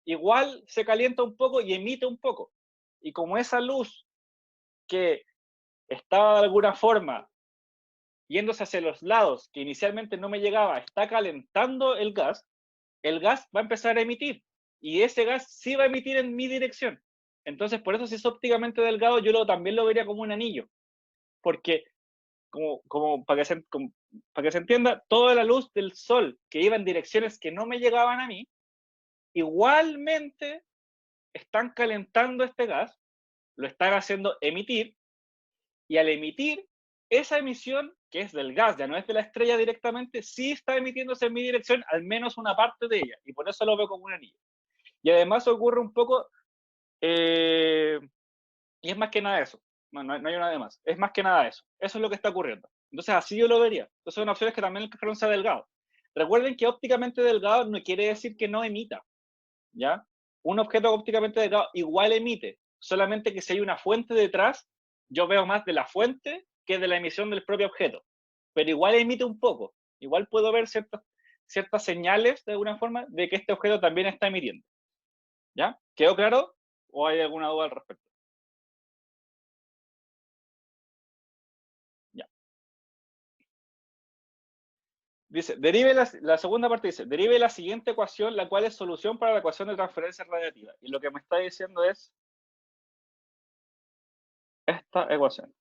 Speaker 1: igual se calienta un poco y emite un poco. Y como esa luz que estaba de alguna forma yéndose hacia los lados, que inicialmente no me llegaba, está calentando el gas va a empezar a emitir. Y ese gas sí va a emitir en mi dirección. Entonces, por eso si es ópticamente delgado, yo también lo vería como un anillo. Porque, para que se entienda, toda la luz del sol que iba en direcciones que no me llegaban a mí, igualmente están calentando este gas, lo están haciendo emitir, y al emitir, esa emisión, que es del gas, ya no es de la estrella directamente, sí está emitiéndose en mi dirección, al menos una parte de ella, y por eso lo veo como un anillo. Y además ocurre un poco, y es más que nada eso, no hay nada de más, es más que nada eso es lo que está ocurriendo. Entonces así yo lo vería. Entonces una opción es que también el cascarón sea delgado. Recuerden que ópticamente delgado no quiere decir que no emita, ¿ya? Un objeto ópticamente delgado igual emite, solamente que si hay una fuente detrás, yo veo más de la fuente que de la emisión del propio objeto, pero igual emite un poco, igual puedo ver ciertas señales de alguna forma de que este objeto también está emitiendo. ¿Ya? ¿Quedó claro? ¿O hay alguna duda al respecto? Ya. Dice, la segunda parte dice, derive la siguiente ecuación, la cual es solución para la ecuación de transferencia radiativa. Y lo que me está diciendo es esta ecuación.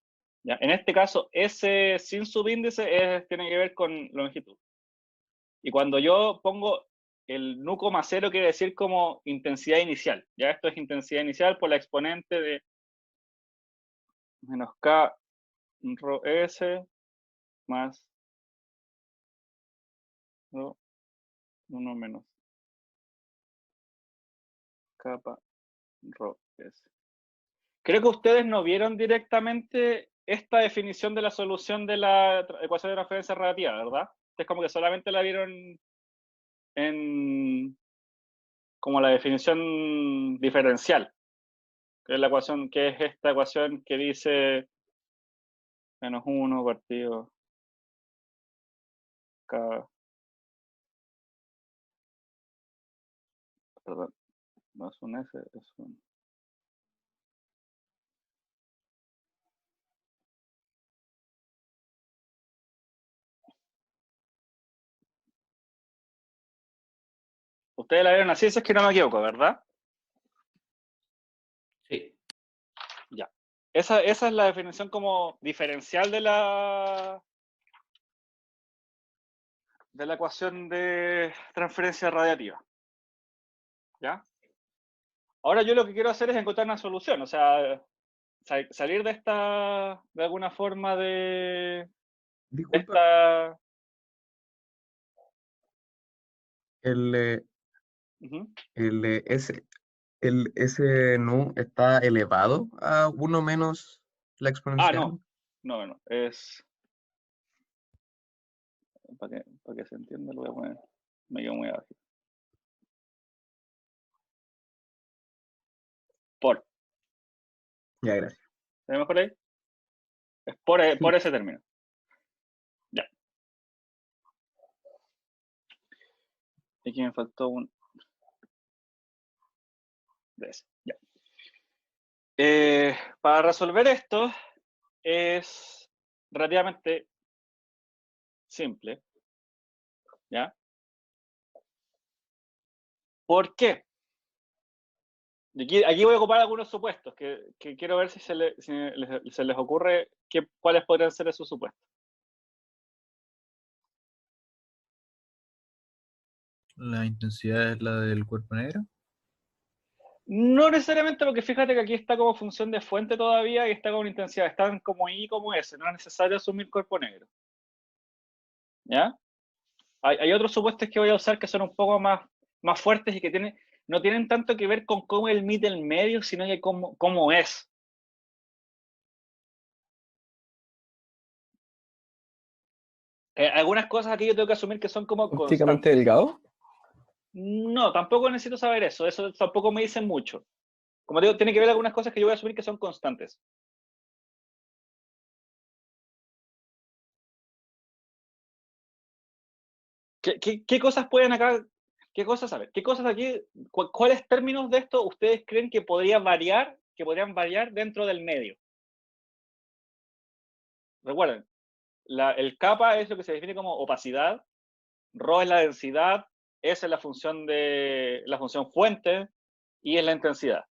Speaker 1: ¿Ya? En este caso, S sin subíndice tiene que ver con longitud. Y cuando yo pongo el nu, cero quiere decir como intensidad inicial. Ya esto es intensidad inicial por la exponente de menos K rho S más rho 1 menos capa rho S. Creo que ustedes no vieron directamente esta definición de la solución de la ecuación de transferencia radiativa, ¿verdad? Es como que solamente la vieron en como la definición diferencial, que es la ecuación, que es esta ecuación que dice menos 1 partido K, perdón, no es un S, es un... Ustedes la vieron así, si es que no me equivoco, ¿verdad?
Speaker 5: Sí.
Speaker 1: Ya. Esa es la definición como diferencial de la ecuación de transferencia radiativa. ¿Ya? Ahora yo lo que quiero hacer es encontrar una solución, o sea, salir de esta, de alguna forma de
Speaker 2: Disculpa,
Speaker 1: esta...
Speaker 2: el,
Speaker 1: Ujú.
Speaker 2: ese, ese nu está elevado a uno menos la
Speaker 1: Ah,
Speaker 2: exponencial.
Speaker 1: no, es... Para que se entienda lo voy a poner, me quedo muy abajo. Por,
Speaker 2: Ya, gracias.
Speaker 1: ¿tenemos por ahí? Es por
Speaker 2: Sí,
Speaker 1: ese término. Ya. Y aquí me faltó un... de ese. Ya. Para resolver esto es relativamente simple, ¿ya? ¿Por qué? Aquí voy a ocupar algunos supuestos que quiero ver si se les ocurre cuáles podrían ser esos supuestos.
Speaker 4: La intensidad es la del cuerpo negro.
Speaker 1: No necesariamente, porque fíjate que aquí está como función de fuente todavía y está con intensidad. Están como I como S. No es necesario asumir cuerpo negro. ¿Ya? Hay otros supuestos que voy a usar que son un poco más fuertes y que no tienen tanto que ver con cómo el mide el medio, sino que cómo es. Algunas cosas aquí yo tengo que asumir que son como
Speaker 3: ¿Ópticamente
Speaker 1: constantes.
Speaker 3: delgado?
Speaker 1: No, tampoco necesito saber eso. Eso tampoco me dicen mucho. Como digo, tiene que ver algunas cosas que yo voy a asumir que son constantes. ¿Qué cosas pueden acá? ¿Qué cosas, a ver, qué cosas aquí, cuáles términos de esto ustedes creen que podrían variar dentro del medio? Recuerden, el kappa es lo que se define como opacidad, ρ es la densidad, S es la función fuente y es la intensidad.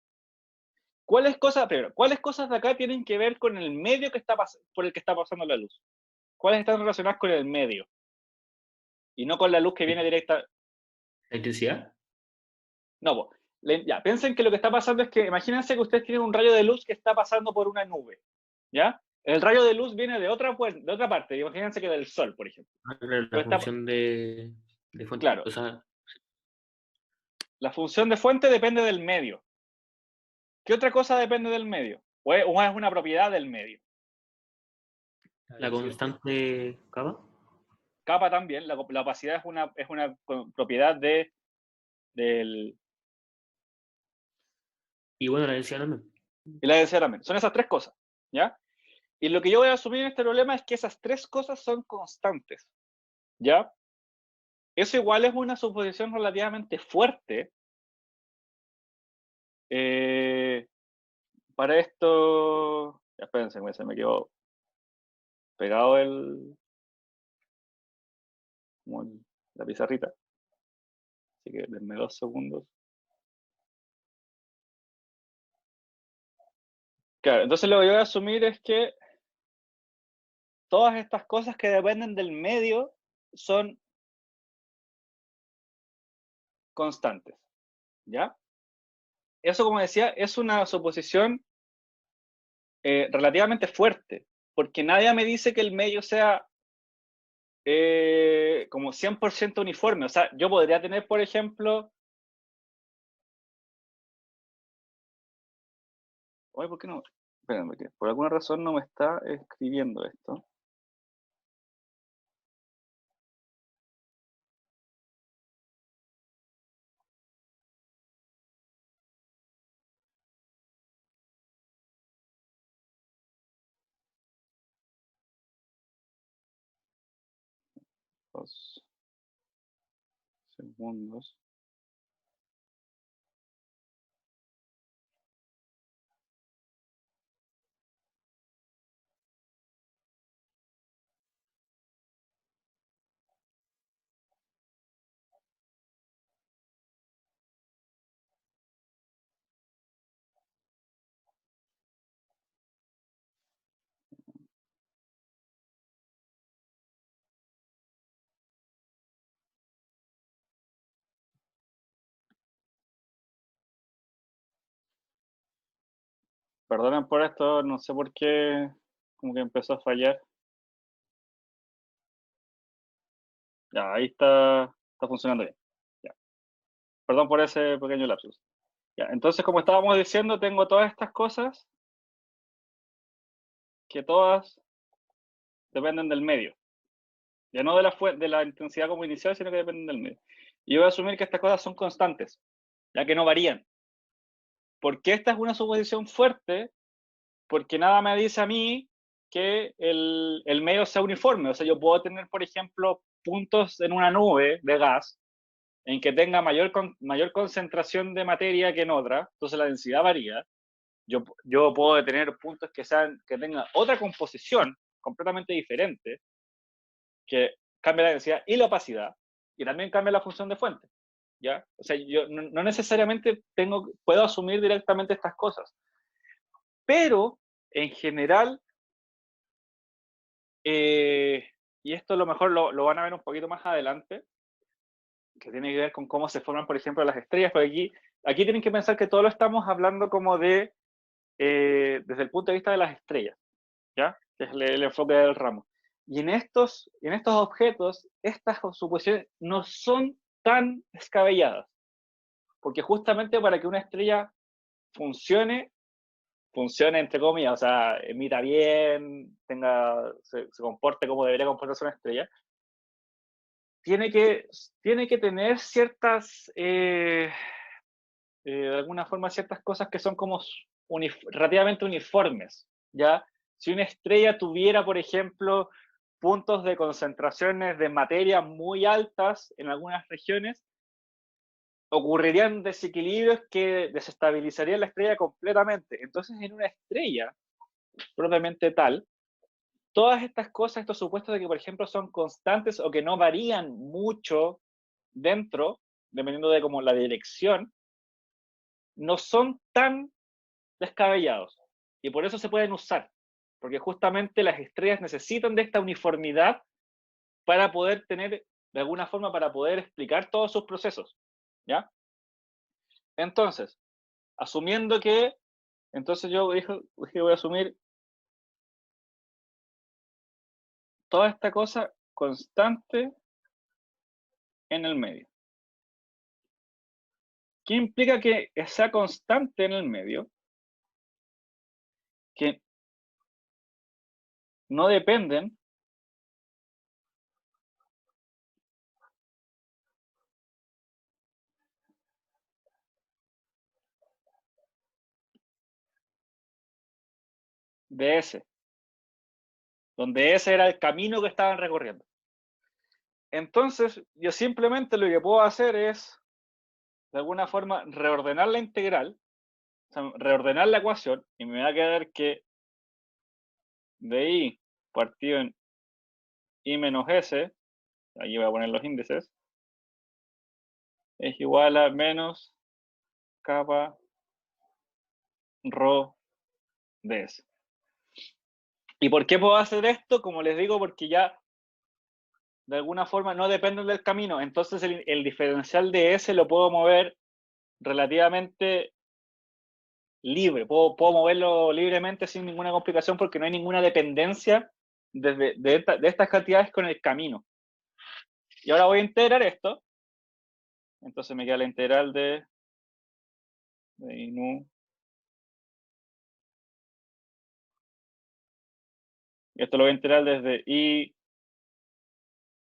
Speaker 1: ¿Cuáles cosas de acá tienen que ver con el medio por el que está pasando la luz? ¿Cuáles están relacionadas con el medio? Y no con la luz que viene directa.
Speaker 5: ¿La intensidad?
Speaker 1: No, ya, piensen que lo que está pasando es que, imagínense que ustedes tienen un rayo de luz que está pasando por una nube, ¿ya? El rayo de luz viene de otra parte, imagínense que del sol, por ejemplo.
Speaker 5: La función de fuente.
Speaker 1: Claro.
Speaker 5: O sea,
Speaker 1: la función de fuente depende del medio. ¿Qué otra cosa depende del medio? ¿O es una propiedad del medio?
Speaker 5: la constante kappa.
Speaker 1: Kappa también, la opacidad es una propiedad del...
Speaker 5: Y bueno, la densidad también.
Speaker 1: Y la densidad también. Son esas tres cosas, ¿ya? Y lo que yo voy a asumir en este problema es que esas tres cosas son constantes, ¿ya? Eso igual es una suposición relativamente fuerte. Para esto... Ya, espérense, se me quedó pegado la pizarrita. Así que denme 2 segundos. Claro, entonces lo que yo voy a asumir es que todas estas cosas que dependen del medio son constantes, ¿ya? Eso, como decía, es una suposición relativamente fuerte, porque nadie me dice que el medio sea como 100% uniforme. O sea, yo podría tener, por ejemplo... Oye, ¿por qué no? Espérenme, que por alguna razón no me está escribiendo esto. Dos segundos. Perdonen por esto, no sé por qué, como que empezó a fallar. Ya, ahí está funcionando bien. Ya. Perdón por ese pequeño lapsus. Ya, entonces, como estábamos diciendo, tengo todas estas cosas que todas dependen del medio. Ya no de la intensidad como inicial, sino que dependen del medio. Y yo voy a asumir que estas cosas son constantes, ya que no varían. ¿Por qué esta es una suposición fuerte? Porque nada me dice a mí que el medio sea uniforme. O sea, yo puedo tener, por ejemplo, puntos en una nube de gas en que tenga mayor concentración de materia que en otra, entonces la densidad varía. Yo puedo tener puntos que tengan otra composición completamente diferente, que cambia la densidad y la opacidad, y también cambia la función de fuente, ¿ya? O sea, yo no necesariamente puedo asumir directamente estas cosas, pero en general, y esto a lo mejor lo van a ver un poquito más adelante, que tiene que ver con cómo se forman, por ejemplo, las estrellas, pero aquí tienen que pensar que todo lo estamos hablando como desde el punto de vista de las estrellas, ¿ya? Que es el enfoque del ramo. Y en estos objetos, estas suposiciones no son tan descabelladas, porque justamente para que una estrella funcione entre comillas, o sea, emita bien, se comporte como debería comportarse una estrella, tiene que tener ciertas, de alguna forma, ciertas cosas que son como relativamente uniformes, ¿ya? Si una estrella tuviera, por ejemplo, puntos de concentraciones de materia muy altas en algunas regiones, ocurrirían desequilibrios que desestabilizarían la estrella completamente. Entonces, en una estrella propiamente tal, todas estas cosas, estos supuestos de que, por ejemplo, son constantes o que no varían mucho dentro, dependiendo de como la dirección, no son tan descabellados. Y por eso se pueden usar. Porque justamente las estrellas necesitan de esta uniformidad para poder tener, de alguna forma, para poder explicar todos sus procesos. ¿Ya? Entonces, asumiendo que, entonces yo dije voy a asumir toda esta cosa constante en el medio. ¿Qué implica que sea constante en el medio? Que no dependen de S, donde ese era el camino que estaban recorriendo. Entonces, yo simplemente lo que puedo hacer es, de alguna forma, reordenar la integral, o sea, reordenar la ecuación, y me va a quedar que de I partido en I menos S, aquí voy a poner los índices, es igual a menos kappa rho de S. ¿Y por qué puedo hacer esto? Como les digo, porque ya de alguna forma no dependen del camino, entonces el diferencial de S lo puedo mover relativamente libre, puedo moverlo libremente sin ninguna complicación porque no hay ninguna dependencia de estas cantidades con el camino. Y ahora voy a integrar esto, entonces me queda la integral de I nu. Y esto lo voy a integrar desde I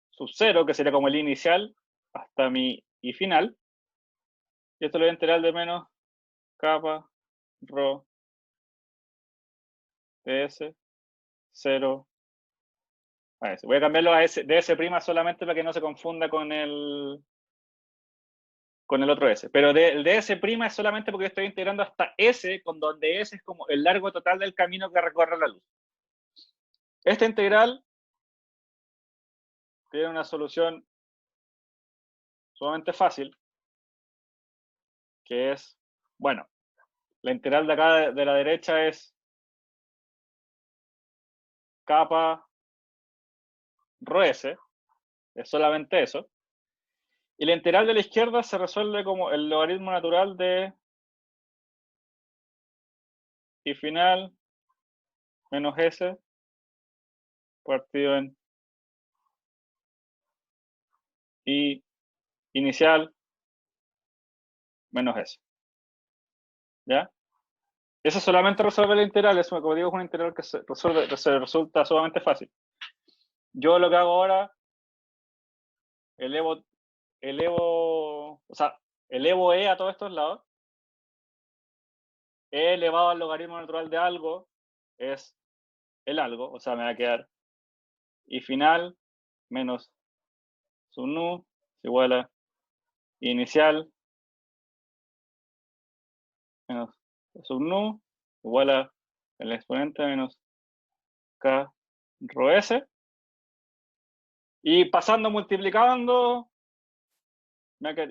Speaker 1: sub 0, que sería como el inicial, hasta mi I final. Y esto lo voy a integrar de menos kappa rho de S 0 a S. Voy a cambiarlo a S, de S' solamente para que no se confunda con el otro S. Pero el de S' es solamente porque estoy integrando hasta S, con donde S es como el largo total del camino que recorre la luz. Esta integral tiene una solución sumamente fácil, que es, bueno, la integral de acá de la derecha es kappa rho S, es solamente eso. Y la integral de la izquierda se resuelve como el logaritmo natural de I final menos S partido en I inicial menos S. ¿Ya? Eso solamente resuelve la integral, eso como digo es una integral que se resulta sumamente fácil. Yo lo que hago ahora, elevo, o sea, elevo E a todos estos lados. E elevado al logaritmo natural de algo es el algo, o sea, me va a quedar I final menos sub nu igual a I inicial menos sub nu igual a el exponente menos K rho S. Y pasando, multiplicando,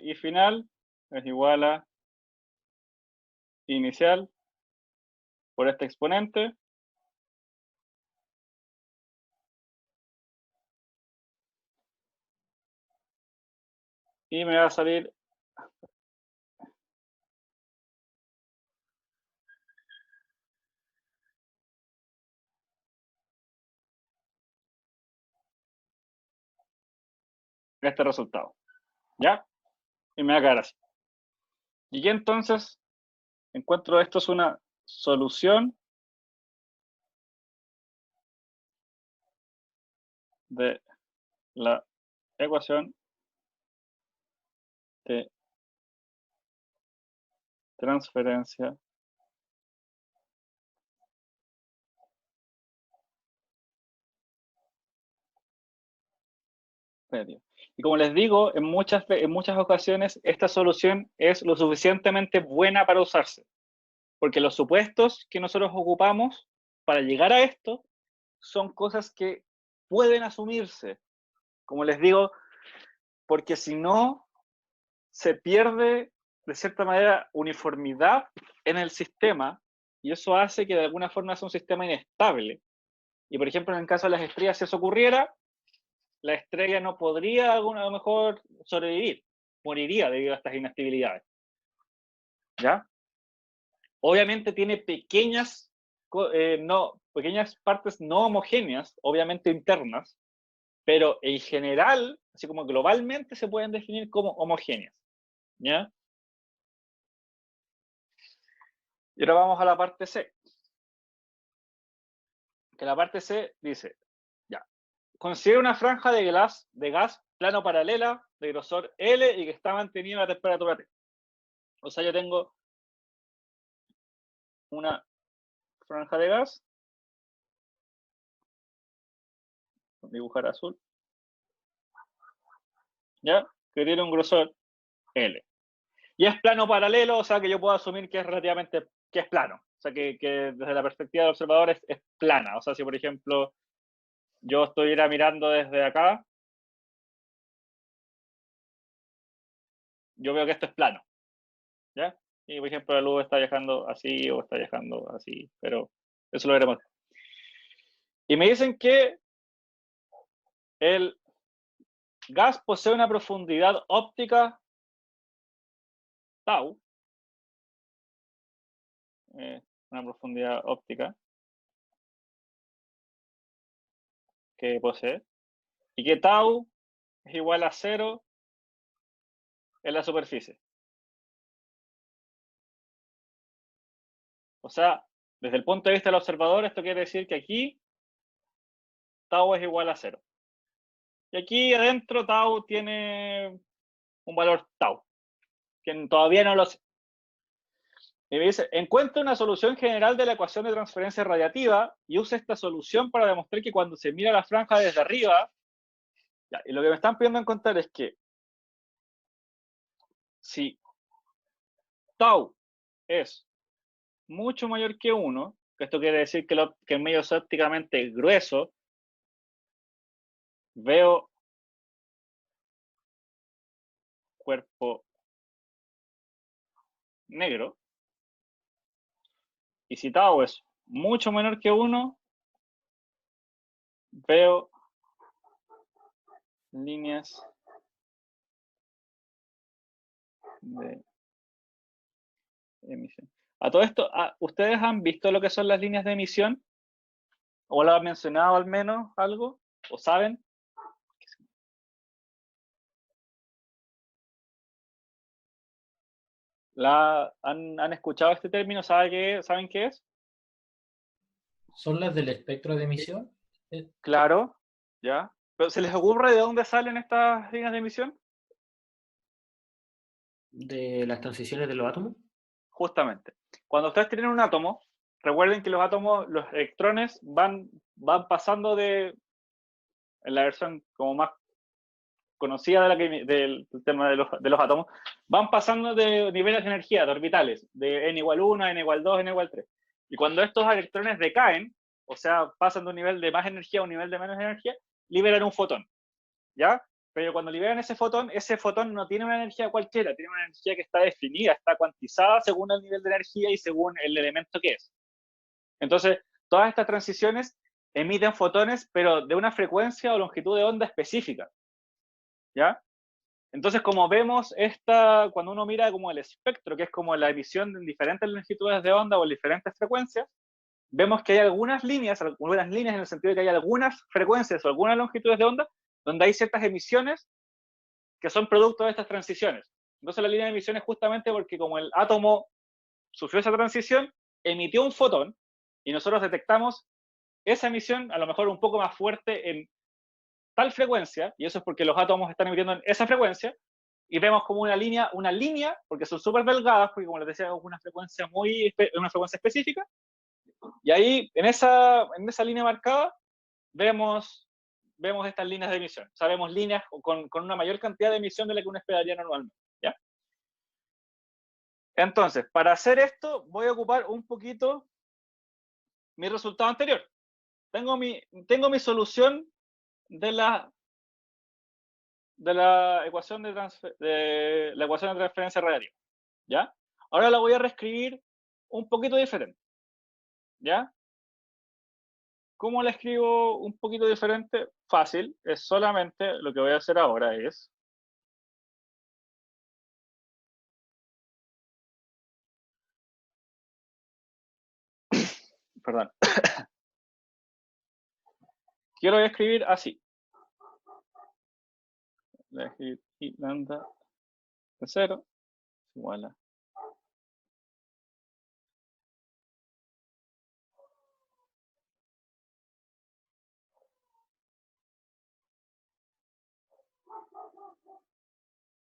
Speaker 1: y final es igual a inicial por este exponente. Y me va a salir este resultado. ¿Ya? Y me va a quedar así. Y que entonces encuentro esto es una solución de la ecuación de transferencia medio. Y como les digo, en muchas ocasiones esta solución es lo suficientemente buena para usarse, porque los supuestos que nosotros ocupamos para llegar a esto son cosas que pueden asumirse, como les digo, porque si no, se pierde de cierta manera uniformidad en el sistema y eso hace que de alguna forma sea un sistema inestable. Y por ejemplo, en el caso de las estrellas, si eso ocurriera, la estrella no podría a lo mejor sobrevivir, moriría debido a estas inestabilidades. ¿Ya? Obviamente tiene pequeñas partes no homogéneas, obviamente internas, pero en general, así como globalmente, se pueden definir como homogéneas. ¿Ya? Y ahora vamos a la parte C. Que la parte C dice, ya, considera una franja de gas plano paralela de grosor L y que está mantenida a la temperatura T. O sea, yo tengo una franja de gas, dibujar azul, ¿ya? Que tiene un grosor L. Y es plano paralelo, o sea que yo puedo asumir que es relativamente, que es plano. O sea que desde la perspectiva del observador es plana. O sea, si por ejemplo yo estuviera mirando desde acá, yo veo que esto es plano. ¿Ya? Y por ejemplo la luz está viajando así o está viajando así, pero eso lo veremos. Y me dicen que el gas posee una profundidad óptica tau, una profundidad óptica que posee, y que tau es igual a 0 en la superficie. O sea, desde el punto de vista del observador, esto quiere decir que aquí tau es igual a 0. Y aquí adentro tau tiene un valor tau, que todavía no lo sé. Y me dice, encuentra una solución general de la ecuación de transferencia radiativa y usa esta solución para demostrar que cuando se mira la franja desde arriba, ya, y lo que me están pidiendo encontrar es que si tau es mucho mayor que 1, que esto quiere decir que el medio es ópticamente grueso, veo cuerpo negro, y si tau es mucho menor que 1, veo líneas de emisión. A todo esto, ¿ustedes han visto lo que son las líneas de emisión? ¿O lo han mencionado al menos algo? ¿O saben? ¿Han escuchado este término? ¿Saben qué es?
Speaker 5: ¿Son las del espectro de emisión?
Speaker 1: Claro, ¿ya? ¿Pero se les ocurre de dónde salen estas líneas de emisión?
Speaker 5: ¿De las transiciones de los átomos?
Speaker 1: Justamente. Cuando ustedes tienen un átomo, recuerden que los átomos, los electrones van pasando en la versión como más conocida del tema de los átomos, van pasando de niveles de energía, de orbitales, de n igual 1, n igual 2, n igual 3. Y cuando estos electrones decaen, o sea, pasan de un nivel de más energía a un nivel de menos energía, liberan un fotón. ¿ya? Pero cuando liberan ese fotón no tiene una energía cualquiera, tiene una energía que está definida, está cuantizada según el nivel de energía y según el elemento que es. Entonces, todas estas transiciones emiten fotones, pero de una frecuencia o longitud de onda específica, ¿ya? Entonces, como vemos, cuando uno mira como el espectro, que es como la emisión en diferentes longitudes de onda o en diferentes frecuencias, vemos que hay algunas líneas en el sentido de que hay algunas frecuencias o algunas longitudes de onda donde hay ciertas emisiones que son producto de estas transiciones. Entonces la línea de emisión es justamente porque como el átomo sufrió esa transición, emitió un fotón y nosotros detectamos esa emisión a lo mejor un poco más fuerte en tal frecuencia, y eso es porque los átomos están emitiendo en esa frecuencia, y vemos como una línea, porque son súper delgadas, porque como les decía, es una frecuencia específica, y ahí, en esa línea marcada, vemos estas líneas de emisión. O sea, vemos líneas con una mayor cantidad de emisión de la que uno esperaría normalmente, ¿ya? Entonces, para hacer esto, voy a ocupar un poquito mi resultado anterior. Tengo mi solución de la ecuación de transferencia radiativa, ¿ya? Ahora la voy a reescribir un poquito diferente, ¿ya? ¿Cómo la escribo un poquito diferente? Fácil, es solamente lo que voy a hacer ahora es perdón. Yo lo voy a escribir así. Voy a escribir I lambda de 0 igual a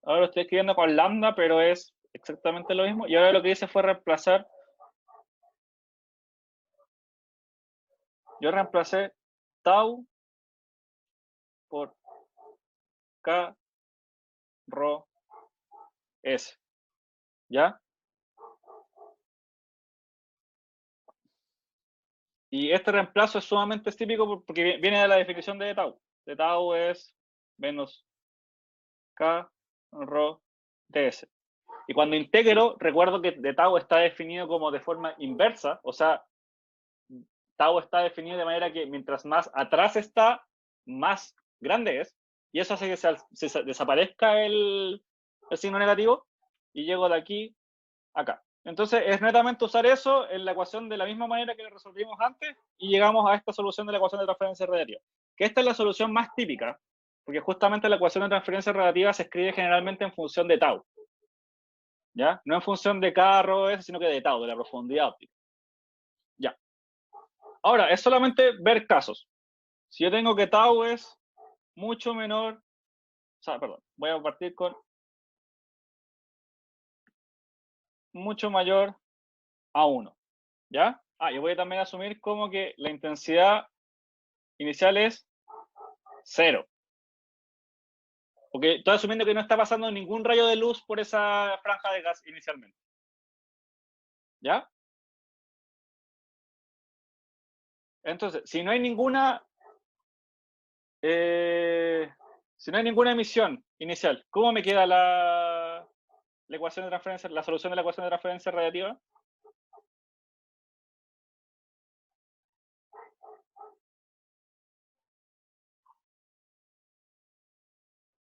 Speaker 1: ahora lo estoy escribiendo con lambda, pero es exactamente lo mismo. Y ahora lo que hice fue reemplazar. Yo reemplacé tau por k rho s. ¿Ya? Y este reemplazo es sumamente típico porque viene de la definición de tau. De tau es menos k rho ds. Y cuando integro, recuerdo que de tau está definido como de forma inversa, o sea, tau está definido de manera que mientras más atrás está, más grande es, y eso hace que se desaparezca el signo negativo y llego de aquí a acá. Entonces es netamente usar eso en la ecuación de la misma manera que lo resolvimos antes y llegamos a esta solución de la ecuación de transferencia radiativa, que esta es la solución más típica, porque justamente la ecuación de transferencia radiativa se escribe generalmente en función de tau, ¿ya? No en función de k rho s, sino que de tau, de la profundidad óptica. Ya. Ahora, es solamente ver casos. Si yo tengo que tau es mucho menor, o sea, perdón, voy a partir con mucho mayor a 1, ¿ya? Yo voy a también asumir como que la intensidad inicial es 0. Porque estoy asumiendo que no está pasando ningún rayo de luz por esa franja de gas inicialmente. ¿Ya? Entonces, si no hay ninguna emisión inicial, ¿cómo me queda la ecuación de transferencia, la solución de la ecuación de transferencia radiativa?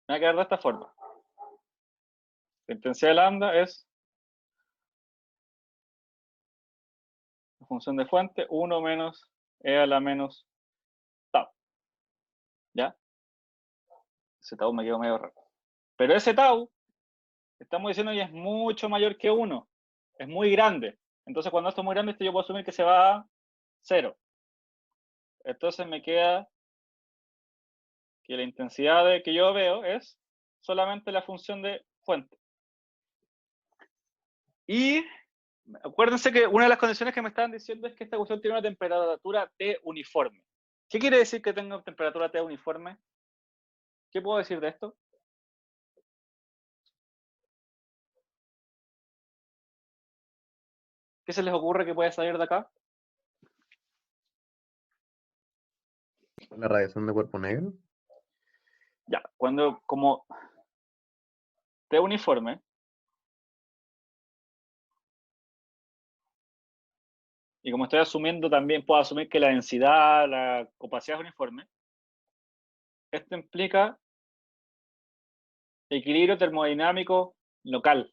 Speaker 1: Me va a quedar de esta forma. La intensidad de lambda es la función de fuente 1 menos e a la menos tau. ¿Ya? Ese tau me quedó medio raro. Pero ese tau, estamos diciendo que es mucho mayor que 1. Es muy grande. Entonces, cuando esto es muy grande, yo puedo asumir que se va a 0. Entonces me queda que la intensidad que yo veo es solamente la función de fuente. Y acuérdense que una de las condiciones que me estaban diciendo es que esta cuestión tiene una temperatura T uniforme. ¿Qué quiere decir que tenga temperatura T uniforme? ¿Qué puedo decir de esto? ¿Qué se les ocurre que puede salir de acá?
Speaker 2: La radiación de cuerpo negro.
Speaker 1: Ya, como T uniforme, y como estoy asumiendo también, puedo asumir que la densidad, la opacidad es uniforme, esto implica equilibrio termodinámico local.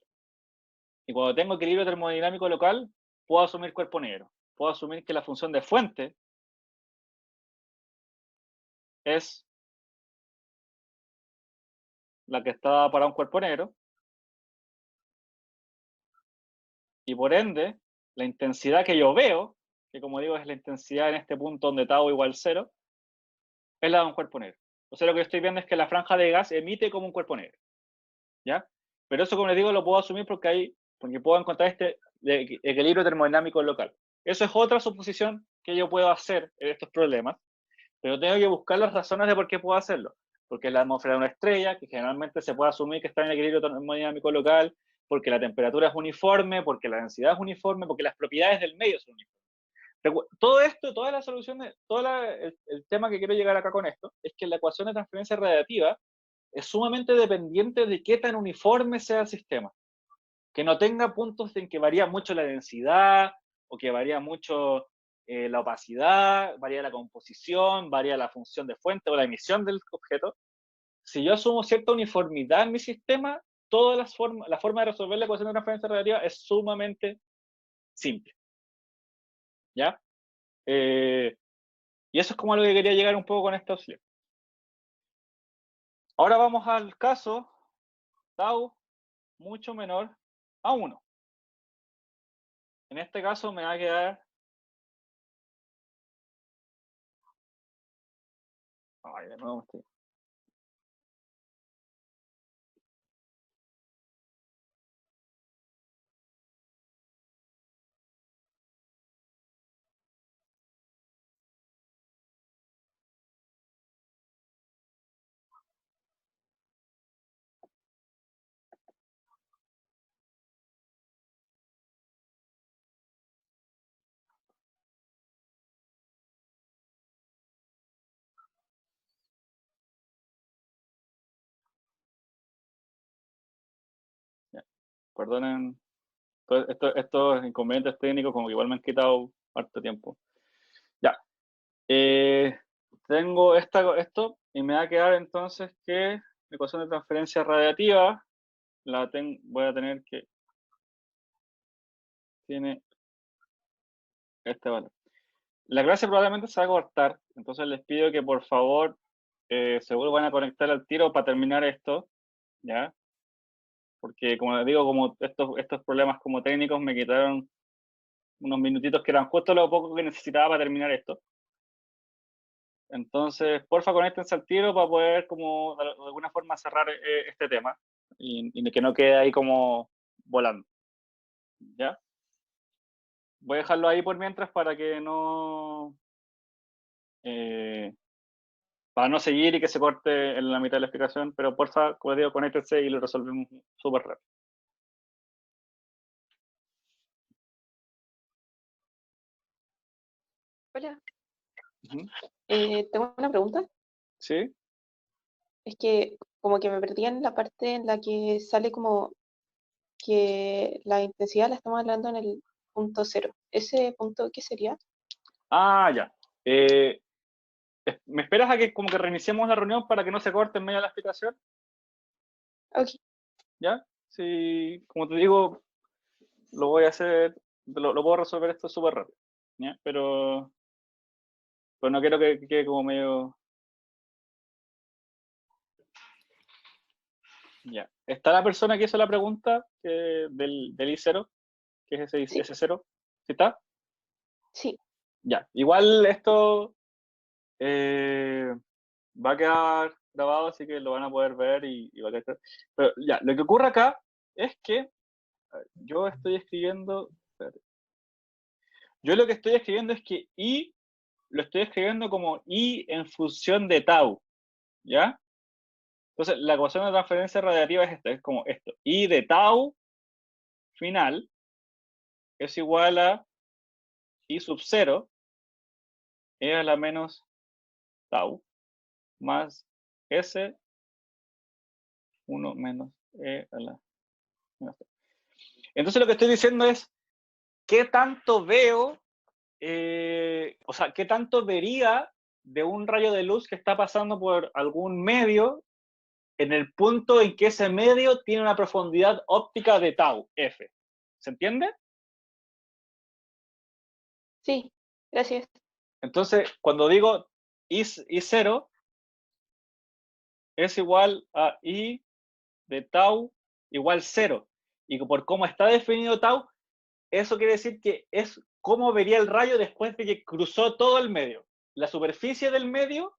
Speaker 1: Y cuando tengo equilibrio termodinámico local, puedo asumir cuerpo negro. Puedo asumir que la función de fuente es la que está para un cuerpo negro, y por ende, la intensidad que yo veo, que como digo es la intensidad en este punto donde tau igual 0, es la de un cuerpo negro. O sea, lo que estoy viendo es que la franja de gas emite como un cuerpo negro, ¿ya? Pero eso, como les digo, lo puedo asumir porque puedo encontrar este equilibrio termodinámico local. Eso es otra suposición que yo puedo hacer en estos problemas, pero tengo que buscar las razones de por qué puedo hacerlo. Porque la atmósfera de una estrella, que generalmente se puede asumir que está en equilibrio termodinámico local, porque la temperatura es uniforme, porque la densidad es uniforme, porque las propiedades del medio son uniformes. Todo esto, todas las soluciones, el tema que quiero llegar acá con esto, es que la ecuación de transferencia radiativa es sumamente dependiente de qué tan uniforme sea el sistema. Que no tenga puntos en que varía mucho la densidad, o que varía mucho la opacidad, varía la composición, varía la función de fuente o la emisión del objeto. Si yo asumo cierta uniformidad en mi sistema, la forma de resolver la ecuación de transferencia radiativa es sumamente simple. ¿Ya? Y eso es como a lo que quería llegar un poco con esta auxiliar. Ahora vamos al caso tau mucho menor a 1. En este caso me va a quedar... Ay, de nuevo estoy... Ya, perdonen estos inconvenientes técnicos, como que igual me han quitado harto tiempo. Ya. Tengo esto y me va a quedar entonces que la ecuación de transferencia radiativa voy a tener que... Tiene este valor. La clase probablemente se va a cortar, entonces les pido que por favor se vuelvan a conectar al tiro para terminar esto, ¿ya? Porque como les digo, como estos problemas como técnicos me quitaron unos minutitos que eran justo lo poco que necesitaba para terminar esto. Entonces, porfa, conéctense al tiro para poder como de alguna forma cerrar este tema y que no quede ahí como volando, ¿ya? Voy a dejarlo ahí por mientras para que no... para no seguir y que se corte en la mitad de la explicación, pero porfa, como digo, conéctense y lo resolvemos súper rápido.
Speaker 6: Hola,
Speaker 1: Ujú.
Speaker 6: tengo una pregunta.
Speaker 1: ¿Sí?
Speaker 6: Es que como que me perdí en la parte en la que sale como que la intensidad la estamos hablando en el punto cero. ¿Ese punto qué sería?
Speaker 1: Ah, ya. ¿Me esperas a que como que reiniciemos la reunión para que no se corte en medio de la explicación?
Speaker 6: Ok,
Speaker 1: ¿Ya? Sí, como te digo, lo voy a hacer, lo puedo resolver esto súper rápido, ¿ya? Pero no quiero que quede como medio... Ya. ¿Está la persona que hizo la pregunta del I0, que es
Speaker 6: sí,
Speaker 1: ese 0? ¿Sí está?
Speaker 6: sí,
Speaker 1: Ya. Igual esto va a quedar grabado, así que lo van a poder ver y va a quedar... Pero ya, lo que ocurre acá es que yo estoy escribiendo... Espérate. Yo lo que estoy escribiendo es que I lo estoy escribiendo como I en función de tau, ¿ya? Entonces, la ecuación de transferencia radiativa es esta, es como esto. I de tau final es igual a I sub 0 e a la menos tau más S 1 menos E a la menos C. Entonces lo que estoy diciendo es, ¿qué tanto veo, o sea, qué tanto vería de un rayo de luz que está pasando por algún medio en el punto en que ese medio tiene una profundidad óptica de tau, F? ¿Se entiende?
Speaker 6: Sí, gracias.
Speaker 1: Entonces, cuando digo I0 es igual a I de tau igual 0. Y por cómo está definido tau, eso quiere decir que es cómo vería el rayo después de que cruzó todo el medio. La superficie del medio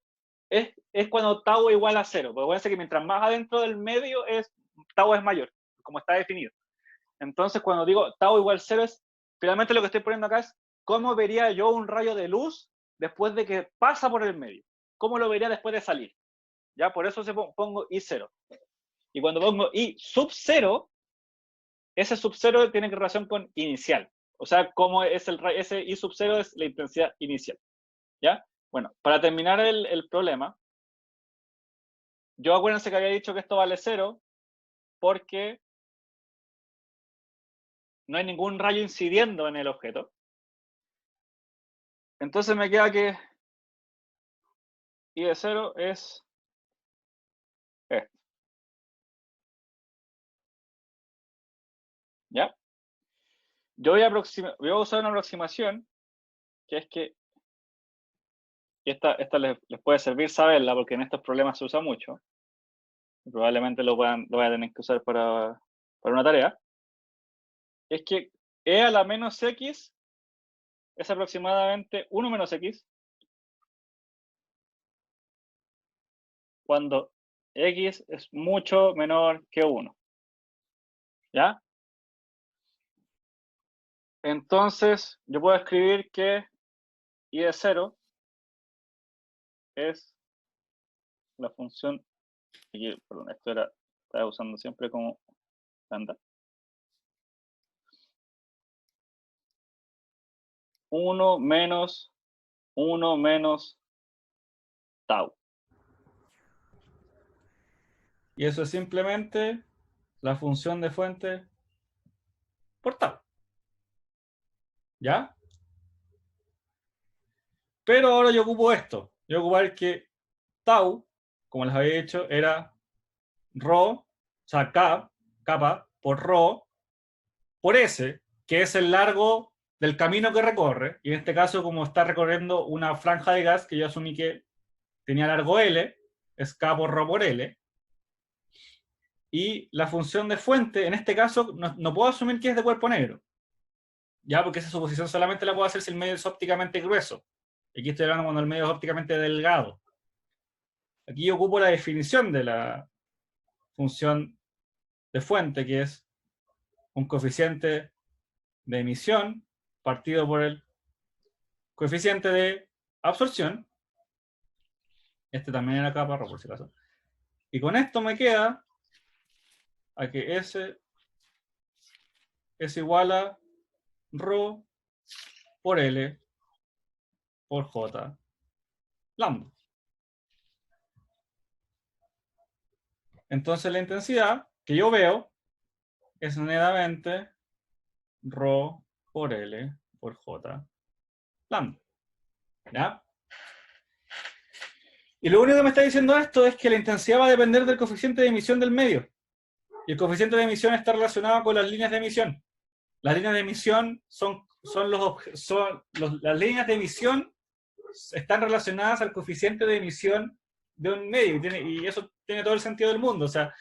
Speaker 1: es cuando tau es igual a 0. Porque acuérdense que mientras más adentro del medio tau es mayor, como está definido. Entonces, cuando digo tau igual 0, finalmente lo que estoy poniendo acá es cómo vería yo un rayo de luz después de que pasa por el medio. ¿Cómo lo vería después de salir? ¿Ya? Por eso pongo I0. Y cuando pongo I sub 0, ese sub 0 tiene relación con inicial. O sea, cómo es ese I sub 0 es la intensidad inicial. ¿Ya? Bueno, para terminar el problema, yo acuérdense que había dicho que esto vale 0 porque no hay ningún rayo incidiendo en el objeto. Entonces me queda que I de 0 es esto. ¿Ya? Yo voy a usar una aproximación que es que, y esta les puede servir saberla porque en estos problemas se usa mucho. Y probablemente lo voy a tener que usar para una tarea. Es que E a la menos X es aproximadamente 1 menos X cuando X es mucho menor que 1. ¿Ya? Entonces, yo puedo escribir que I de 0 es la función, aquí, perdón, esto estaba usando siempre como estándar. 1 menos tau. Y eso es simplemente la función de fuente por tau. ¿Ya? Pero ahora yo ocupo esto. Yo voy a ocupar que tau, como les había dicho, era rho, o sea, capa por rho, por S, que es el largo del camino que recorre. Y en este caso, como está recorriendo una franja de gas que yo asumí que tenía largo L, es K por rho por L. Y la función de fuente, en este caso, no puedo asumir que es de cuerpo negro. Ya, porque esa suposición solamente la puedo hacer si el medio es ópticamente grueso. Aquí estoy hablando cuando el medio es ópticamente delgado. Aquí yo ocupo la definición de la función de fuente, que es un coeficiente de emisión partido por el coeficiente de absorción. Este también era capa, por si acaso. Y con esto me queda a que S es igual a rho por L por J lambda. Entonces la intensidad que yo veo es netamente rho por L por J lambda. ¿Ya? Y lo único que me está diciendo esto es que la intensidad va a depender del coeficiente de emisión del medio. Y el coeficiente de emisión está relacionado con las líneas de emisión. Las líneas de emisión las líneas de emisión están relacionadas al coeficiente de emisión de un medio. Y eso tiene todo el sentido del mundo. O sea,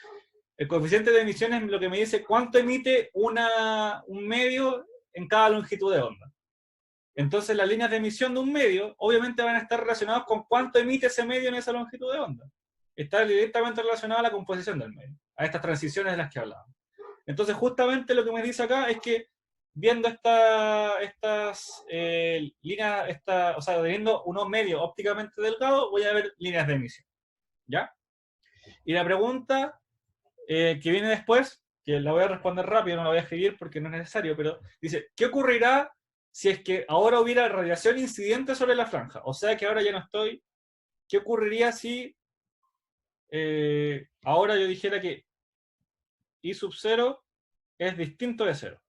Speaker 1: el coeficiente de emisión es lo que me dice cuánto emite un medio en cada longitud de onda. Entonces las líneas de emisión de un medio obviamente van a estar relacionadas con cuánto emite ese medio en esa longitud de onda. Está directamente relacionada a la composición del medio, a estas transiciones de las que hablábamos. Entonces justamente lo que me dice acá es que viendo estas líneas, o sea, teniendo unos medios ópticamente delgados, voy a ver líneas de emisión. ¿Ya? Y la pregunta que viene después, que la voy a responder rápido, no la voy a escribir porque no es necesario, pero dice, ¿qué ocurrirá si es que ahora hubiera radiación incidente sobre la franja? O sea que ahora ya no estoy. ¿Qué ocurriría si ahora yo dijera que
Speaker 7: I sub 0 es distinto de 0.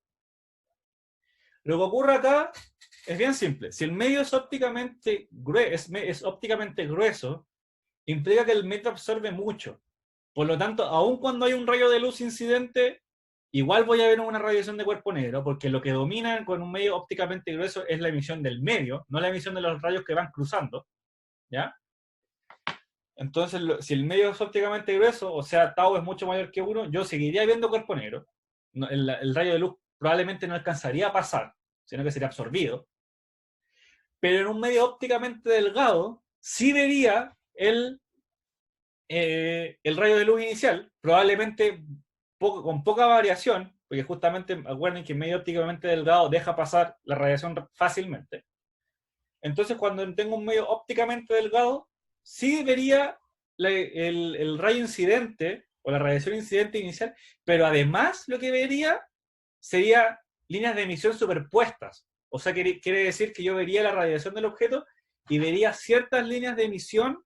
Speaker 7: Lo que ocurre acá es bien simple. Si el medio es ópticamente grueso, implica que el medio absorbe mucho. Por lo tanto, aun cuando hay un rayo de luz incidente, igual voy a ver una radiación de cuerpo negro, porque lo que domina con un medio ópticamente grueso es la emisión del medio, no la emisión de los rayos que van cruzando, ¿ya? Entonces, si el medio es ópticamente grueso, o sea, tau es mucho mayor que 1, yo seguiría viendo cuerpo negro. El rayo de luz probablemente no alcanzaría a pasar, sino que sería absorbido. Pero en un medio ópticamente delgado, sí vería el rayo de luz inicial, probablemente con poca variación, porque justamente, acuerden que en medio ópticamente delgado deja pasar la radiación fácilmente. Entonces, cuando tengo un medio ópticamente delgado, sí vería el rayo incidente, o la radiación incidente inicial, pero además lo que vería sería líneas de emisión superpuestas. O sea, quiere decir que yo vería la radiación del objeto y vería ciertas líneas de emisión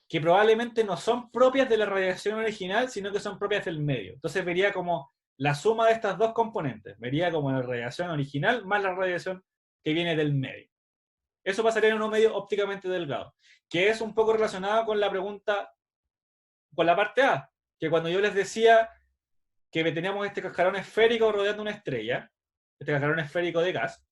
Speaker 7: que probablemente no son propias de la radiación original, sino que son propias del medio. Entonces vería como la suma de estas dos componentes. Vería como la radiación original más la radiación que viene del medio. Eso pasaría en un medio ópticamente delgado, que es un poco relacionado con la pregunta, con la parte A, que cuando yo les decía que teníamos este cascarón esférico rodeando una estrella, este cascarón esférico de gas,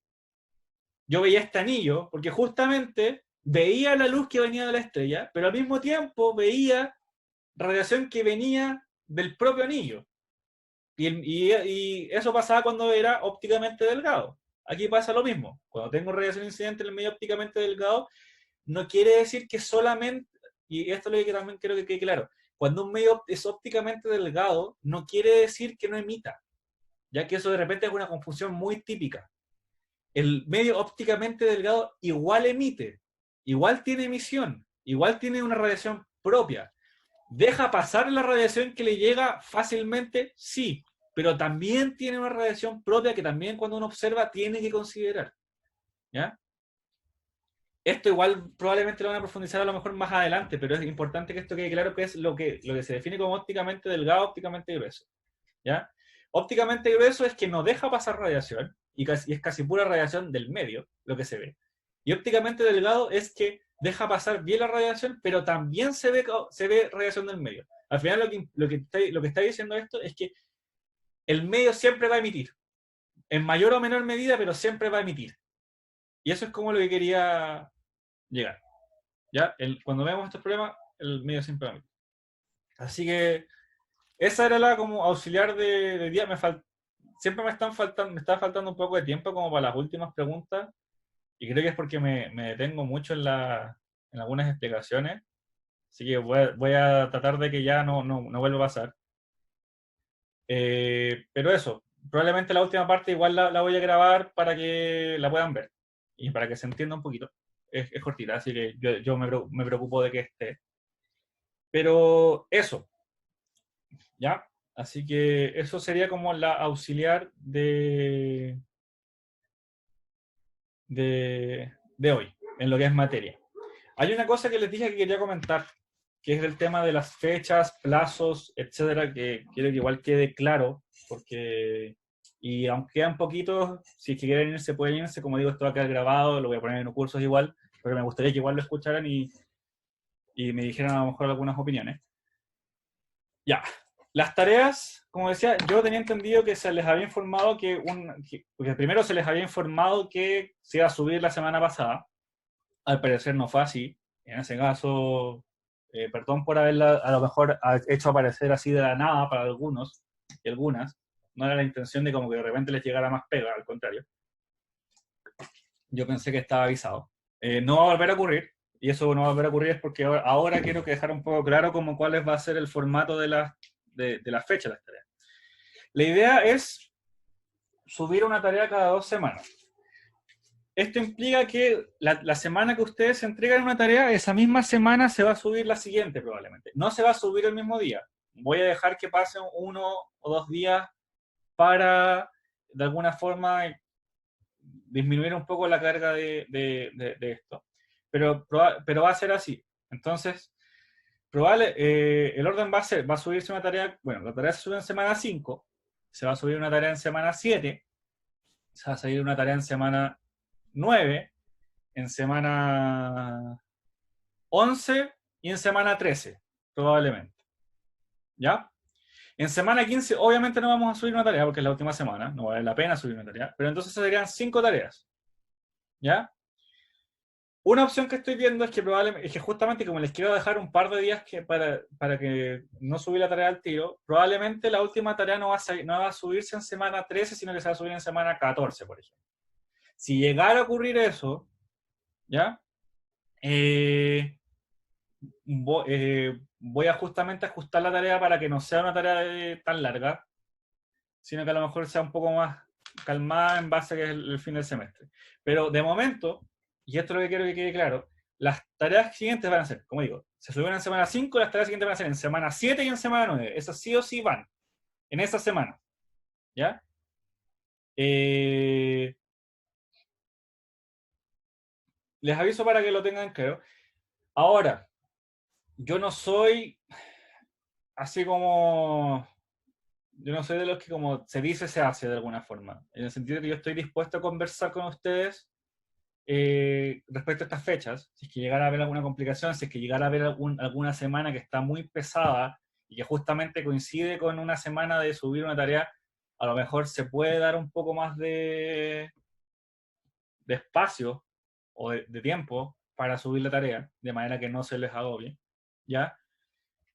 Speaker 7: yo veía este anillo, porque justamente veía la luz que venía de la estrella, pero al mismo tiempo veía radiación que venía del propio anillo. Y eso pasaba cuando era ópticamente delgado. Aquí pasa lo mismo. Cuando tengo radiación incidente en el medio ópticamente delgado, no quiere decir que solamente, y esto es lo que también quiero que quede claro, cuando un medio es ópticamente delgado, no quiere decir que no emita, ya que eso de repente es una confusión muy típica. El medio ópticamente delgado igual emite, igual tiene emisión, igual tiene una radiación propia. ¿Deja pasar la radiación que le llega fácilmente? Sí, pero también tiene una radiación propia que también cuando uno observa tiene que considerar. ¿Ya? Esto igual probablemente lo van a profundizar a lo mejor más adelante, pero es importante que esto quede claro que es lo que se define como ópticamente delgado, ópticamente grueso. ¿Ya? Ópticamente grueso es que no deja pasar radiación, y es casi pura radiación del medio, lo que se ve. Y ópticamente delgado es que deja pasar bien la radiación, pero también se ve radiación del medio. Al final lo que está diciendo esto es que el medio siempre va a emitir, en mayor o menor medida, pero siempre va a emitir. Y eso es como lo que quería llegar. ¿Ya? Cuando vemos estos problemas, el medio siempre va a emitir. Así que esa era la como auxiliar de día. Siempre me está faltando un poco de tiempo como para las últimas preguntas, y creo que es porque me detengo mucho en algunas explicaciones. Así que voy a tratar de que ya no vuelva a pasar. Pero eso, probablemente la última parte igual la voy a grabar para que la puedan ver y para que se entienda un poquito. Es cortita, así que yo me preocupo de que esté. Pero eso, ¿ya? Así que eso sería como la auxiliar de hoy, en lo que es materia. Hay una cosa que les dije que quería comentar, que es el tema de las fechas, plazos, etcétera, que quiero que igual quede claro, porque, y aunque quedan poquitos, si es que quieren irse, pueden irse. Como digo, esto va a quedar grabado, lo voy a poner en los cursos igual, pero me gustaría que igual lo escucharan y me dijeran a lo mejor algunas opiniones. Ya, las tareas, como decía, yo tenía entendido que se les había informado porque primero se les había informado que se iba a subir la semana pasada. Al parecer no fue así. En ese caso, perdón por haberla a lo mejor hecho aparecer así de la nada para algunos y algunas. No era la intención de como que de repente les llegara más pega, al contrario. Yo pensé que estaba avisado. No va a volver a ocurrir, y eso no va a volver a ocurrir es porque ahora quiero dejar un poco claro como cuál va a ser el formato de las fechas de las tareas. La idea es subir una tarea cada 2 semanas. Esto implica que la semana que ustedes entregan una tarea, esa misma semana se va a subir la siguiente probablemente. No se va a subir el mismo día. Voy a dejar que pasen 1 o 2 días para, de alguna forma, disminuir un poco la carga de esto. Pero va a ser así. Entonces, el orden va a subirse una tarea, bueno, la tarea se sube en semana 5, se va a subir una tarea en semana 7, se va a salir una tarea en semana 9, en semana 11 y en semana 13, probablemente. ¿Ya? En semana 15, obviamente no vamos a subir una tarea porque es la última semana, no vale la pena subir una tarea, pero entonces serían 5 tareas. ¿Ya? Una opción que estoy viendo es que probablemente, es que justamente como les quiero dejar un par de días para que no subir la tarea al tiro, probablemente la última tarea no va a subirse en semana 13, sino que se va a subir en semana 14, por ejemplo. Si llegara a ocurrir eso, ¿ya? Voy a justamente ajustar la tarea para que no sea una tarea tan larga, sino que a lo mejor sea un poco más calmada en base a que es el fin del semestre. Pero de momento, y esto es lo que quiero que quede claro, las tareas siguientes van a ser, como digo, se subieron en semana 5, las tareas siguientes van a ser en semana 7 y en semana 9. Esas sí o sí van, en esa semana. ¿Ya? Les aviso para que lo tengan claro. Ahora, yo no soy así como... Yo no soy de los que, como se dice, se hace de alguna forma. En el sentido de que yo estoy dispuesto a conversar con ustedes respecto a estas fechas. Si es que llegara a haber alguna complicación, si es que llegara a haber alguna semana que está muy pesada y que justamente coincide con una semana de subir una tarea, a lo mejor se puede dar un poco más de espacio o de tiempo para subir la tarea, de manera que no se les agobie, ¿ya?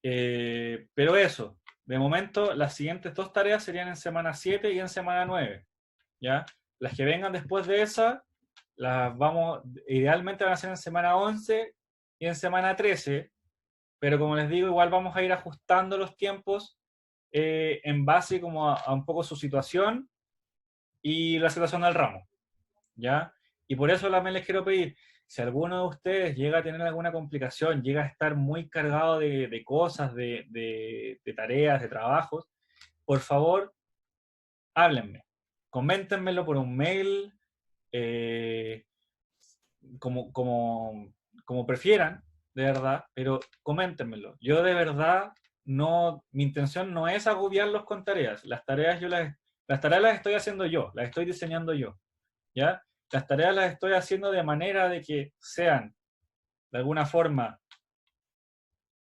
Speaker 7: Pero eso, de momento, las siguientes 2 tareas serían en semana 7 y en semana 9, ¿ya? Las que vengan después de esa, idealmente van a ser en semana 11 y en semana 13, pero como les digo, igual vamos a ir ajustando los tiempos en base como a un poco su situación y la situación del ramo, ¿ya? Y por eso también les quiero pedir, si alguno de ustedes llega a tener alguna complicación, llega a estar muy cargado de cosas, de tareas, de trabajos, por favor, háblenme, coméntenmelo por un mail, como prefieran, de verdad, pero coméntenmelo. Yo de verdad, mi intención no es agobiarlos con tareas. Las tareas las estoy haciendo yo, las estoy diseñando yo, ¿ya? Las tareas las estoy haciendo de manera de que sean, de alguna forma,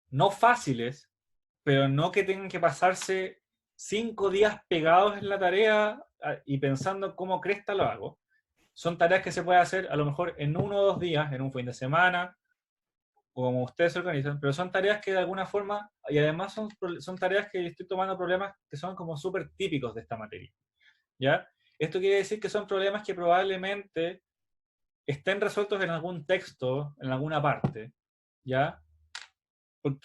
Speaker 7: no fáciles, pero no que tengan que pasarse 5 días pegados en la tarea y pensando cómo cresta lo hago. Son tareas que se puede hacer a lo mejor en 1 o 2 días, en un fin de semana, o como ustedes se organizan, pero son tareas que de alguna forma, y además son tareas que estoy tomando problemas que son como súper típicos de esta materia, ¿ya? Esto quiere decir que son problemas que probablemente estén resueltos en algún texto, en alguna parte, ¿ya?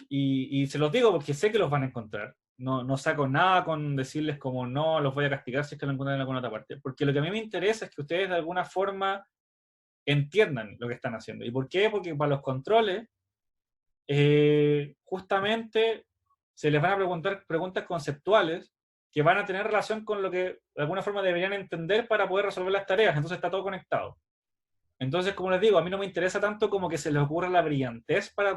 Speaker 7: Y se los digo porque sé que los van a encontrar. No saco nada con decirles como no, los voy a castigar si es que lo encuentran en alguna otra parte. Porque lo que a mí me interesa es que ustedes de alguna forma entiendan lo que están haciendo. ¿Y por qué? Porque para los controles, justamente se les van a preguntar preguntas conceptuales que van a tener relación con lo que de alguna forma deberían entender para poder resolver las tareas. Entonces está todo conectado. Entonces, como les digo, a mí no me interesa tanto como que se les ocurra la brillantez para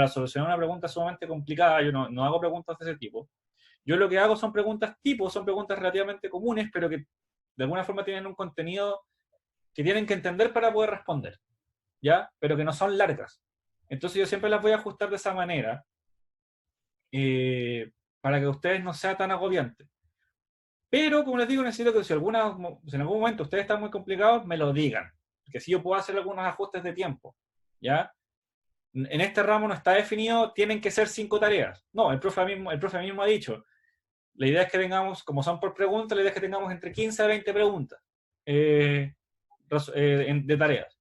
Speaker 7: solucionar una pregunta sumamente complicada. Yo no hago preguntas de ese tipo. Yo lo que hago son preguntas son preguntas relativamente comunes, pero que de alguna forma tienen un contenido que tienen que entender para poder responder, ¿ya? Pero que no son largas. Entonces yo siempre las voy a ajustar de esa manera para que ustedes no sea tan agobiante. Pero, como les digo, necesito que si en algún momento ustedes están muy complicados, me lo digan. Porque si yo puedo hacer algunos ajustes de tiempo, ¿ya? En este ramo no está definido, tienen que ser 5 tareas. No, el profe mismo ha dicho, la idea es que tengamos, como son por preguntas, la idea es que tengamos entre 15 a 20 preguntas de tareas.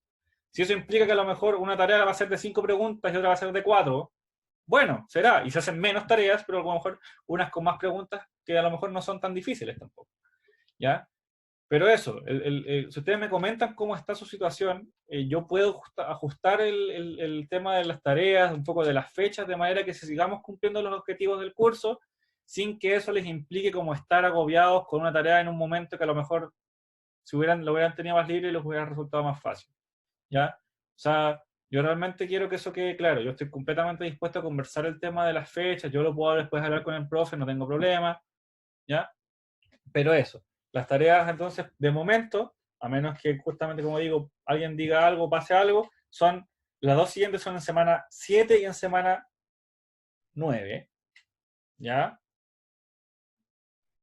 Speaker 7: Si eso implica que a lo mejor una tarea va a ser de 5 preguntas y otra va a ser de 4, bueno, será, y se hacen menos tareas, pero a lo mejor unas con más preguntas que a lo mejor no son tan difíciles tampoco, ¿ya? Pero eso, si ustedes me comentan cómo está su situación, yo puedo ajustar el tema de las tareas, un poco de las fechas, de manera que sigamos cumpliendo los objetivos del curso, sin que eso les implique como estar agobiados con una tarea en un momento que a lo mejor si lo hubieran tenido más libre les hubiera resultado más fácil, ¿ya? O sea, Yo realmente quiero que eso quede claro. Yo estoy completamente dispuesto a conversar el tema de las fechas. Yo lo puedo después hablar con el profe, no tengo problema. ¿Ya? Pero eso. Las tareas, entonces, de momento, a menos que justamente, como digo, alguien diga algo, pase algo, las dos siguientes son en semana 7 y en semana 9. ¿Ya?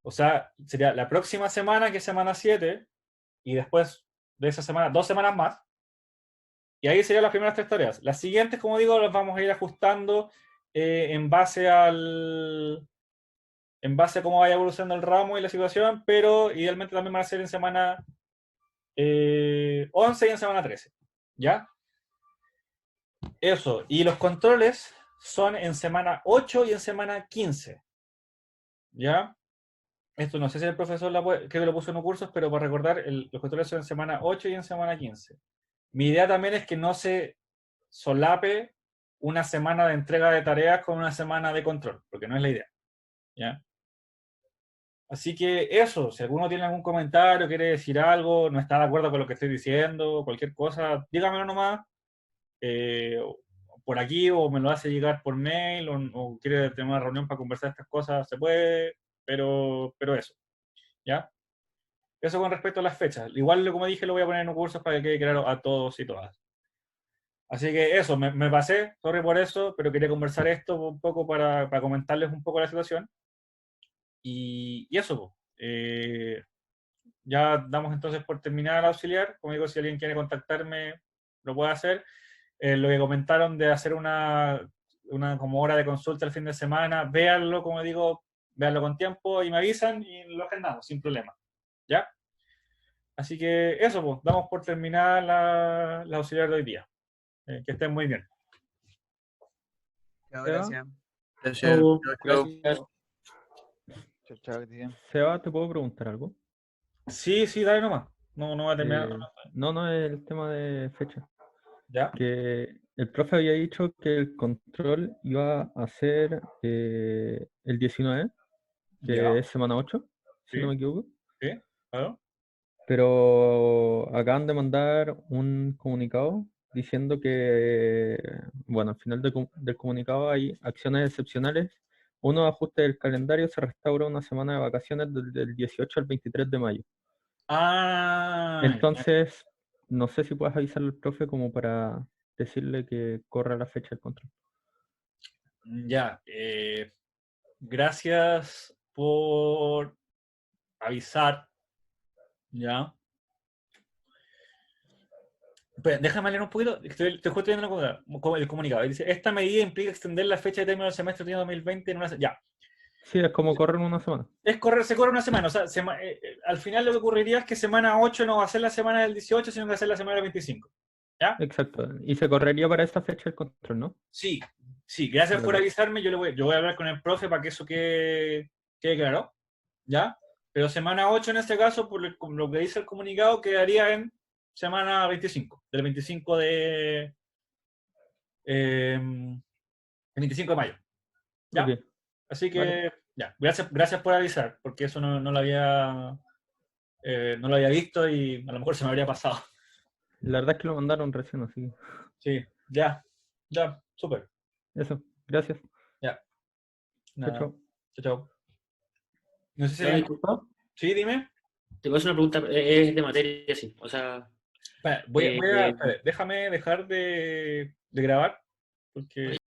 Speaker 7: O sea, sería la próxima semana, que es semana 7, y después de esa semana, 2 semanas más. Y ahí serían las primeras 3 tareas. Las siguientes, como digo, las vamos a ir ajustando en base a cómo vaya evolucionando el ramo y la situación, pero idealmente también van a ser en semana 11 y en semana 13. ¿Ya? Eso. Y los controles son en semana 8 y en semana 15. ¿Ya? Esto no sé si el profesor creo que lo puso en los cursos, pero para recordar, los controles son en semana 8 y en semana 15. Mi idea también es que no se solape una semana de entrega de tareas con una semana de control, porque no es la idea. ¿Ya? Así que eso, si alguno tiene algún comentario, quiere decir algo, no está de acuerdo con lo que estoy diciendo, cualquier cosa, dígamelo nomás por aquí, o me lo hace llegar por mail, o quiere tener una reunión para conversar estas cosas, se puede, pero eso. ¿Ya? Eso con respecto a las fechas. Igual, como dije, lo voy a poner en los cursos para que quede claro a todos y todas. Así que eso, me pasé, sorry por eso, pero quería conversar esto un poco para comentarles un poco la situación. Y eso, ya damos entonces por terminar el auxiliar. Como digo, si alguien quiere contactarme, lo puede hacer. Lo que comentaron de hacer una como hora de consulta el fin de semana, véanlo, como digo, véanlo con tiempo y me avisan y lo agendamos sin problema. ¿Ya? Así que eso, pues, damos por terminar la auxiliar de hoy día. Que estén muy bien.
Speaker 2: Gracias.
Speaker 4: Gracias.
Speaker 5: Chau.
Speaker 4: Chau.
Speaker 5: Gracias.
Speaker 8: Chao, chao, que te digan.
Speaker 3: Seba, ¿te puedo preguntar algo?
Speaker 7: Sí, dale nomás. No va a terminar.
Speaker 3: No es el tema de fecha.
Speaker 7: ¿Ya?
Speaker 3: Que el profe había dicho que el control iba a ser el 19, que
Speaker 7: Ya.
Speaker 3: es semana 8, si
Speaker 7: Sí.
Speaker 3: no me equivoco.
Speaker 7: Sí, claro.
Speaker 3: Pero acaban de mandar un comunicado diciendo que, bueno, al final del comunicado hay acciones excepcionales. Uno, ajuste del calendario, se restaura una semana de vacaciones del 18 al 23 de mayo.
Speaker 7: Ah, ya.
Speaker 3: Entonces, no sé si puedes avisarle al profe como para decirle que corra la fecha del control.
Speaker 7: Ya, gracias por avisar. Ya. Espera, déjame leer un poquito. Estoy justo viendo el comunicado. Dice: esta medida implica extender la fecha de término del semestre de 2020 en una. Ya.
Speaker 3: Sí, es como correr una semana.
Speaker 7: Se corre una semana. O sea, al final lo que ocurriría es que semana 8 no va a ser la semana del 18, sino que va a ser la semana del 25. ¿Ya?
Speaker 3: Exacto. Y se correría para esta fecha el control, ¿no?
Speaker 7: Sí, gracias por
Speaker 3: Vale.
Speaker 7: avisarme. Yo voy a hablar con el profe para que eso quede claro. ¿Ya? Pero semana 8 en este caso, por lo que dice el comunicado, quedaría en semana 25, del 25 de 25 de mayo. ¿Ya?
Speaker 3: Ok.
Speaker 7: Así que,
Speaker 3: Vale.
Speaker 7: ya, gracias por avisar, porque eso no lo había visto y a lo mejor se me habría pasado.
Speaker 3: La verdad es que lo mandaron recién, así que
Speaker 7: Sí, ya, súper.
Speaker 3: eso. Gracias.
Speaker 7: Ya.
Speaker 3: Chao,
Speaker 7: Nada.
Speaker 3: chao.
Speaker 7: Chao. No sé si...
Speaker 5: Disculpa,
Speaker 7: Sí, dime.
Speaker 5: te voy a hacer una pregunta, es de materia, sí. O sea,
Speaker 7: Espera, espera, déjame dejar de grabar, porque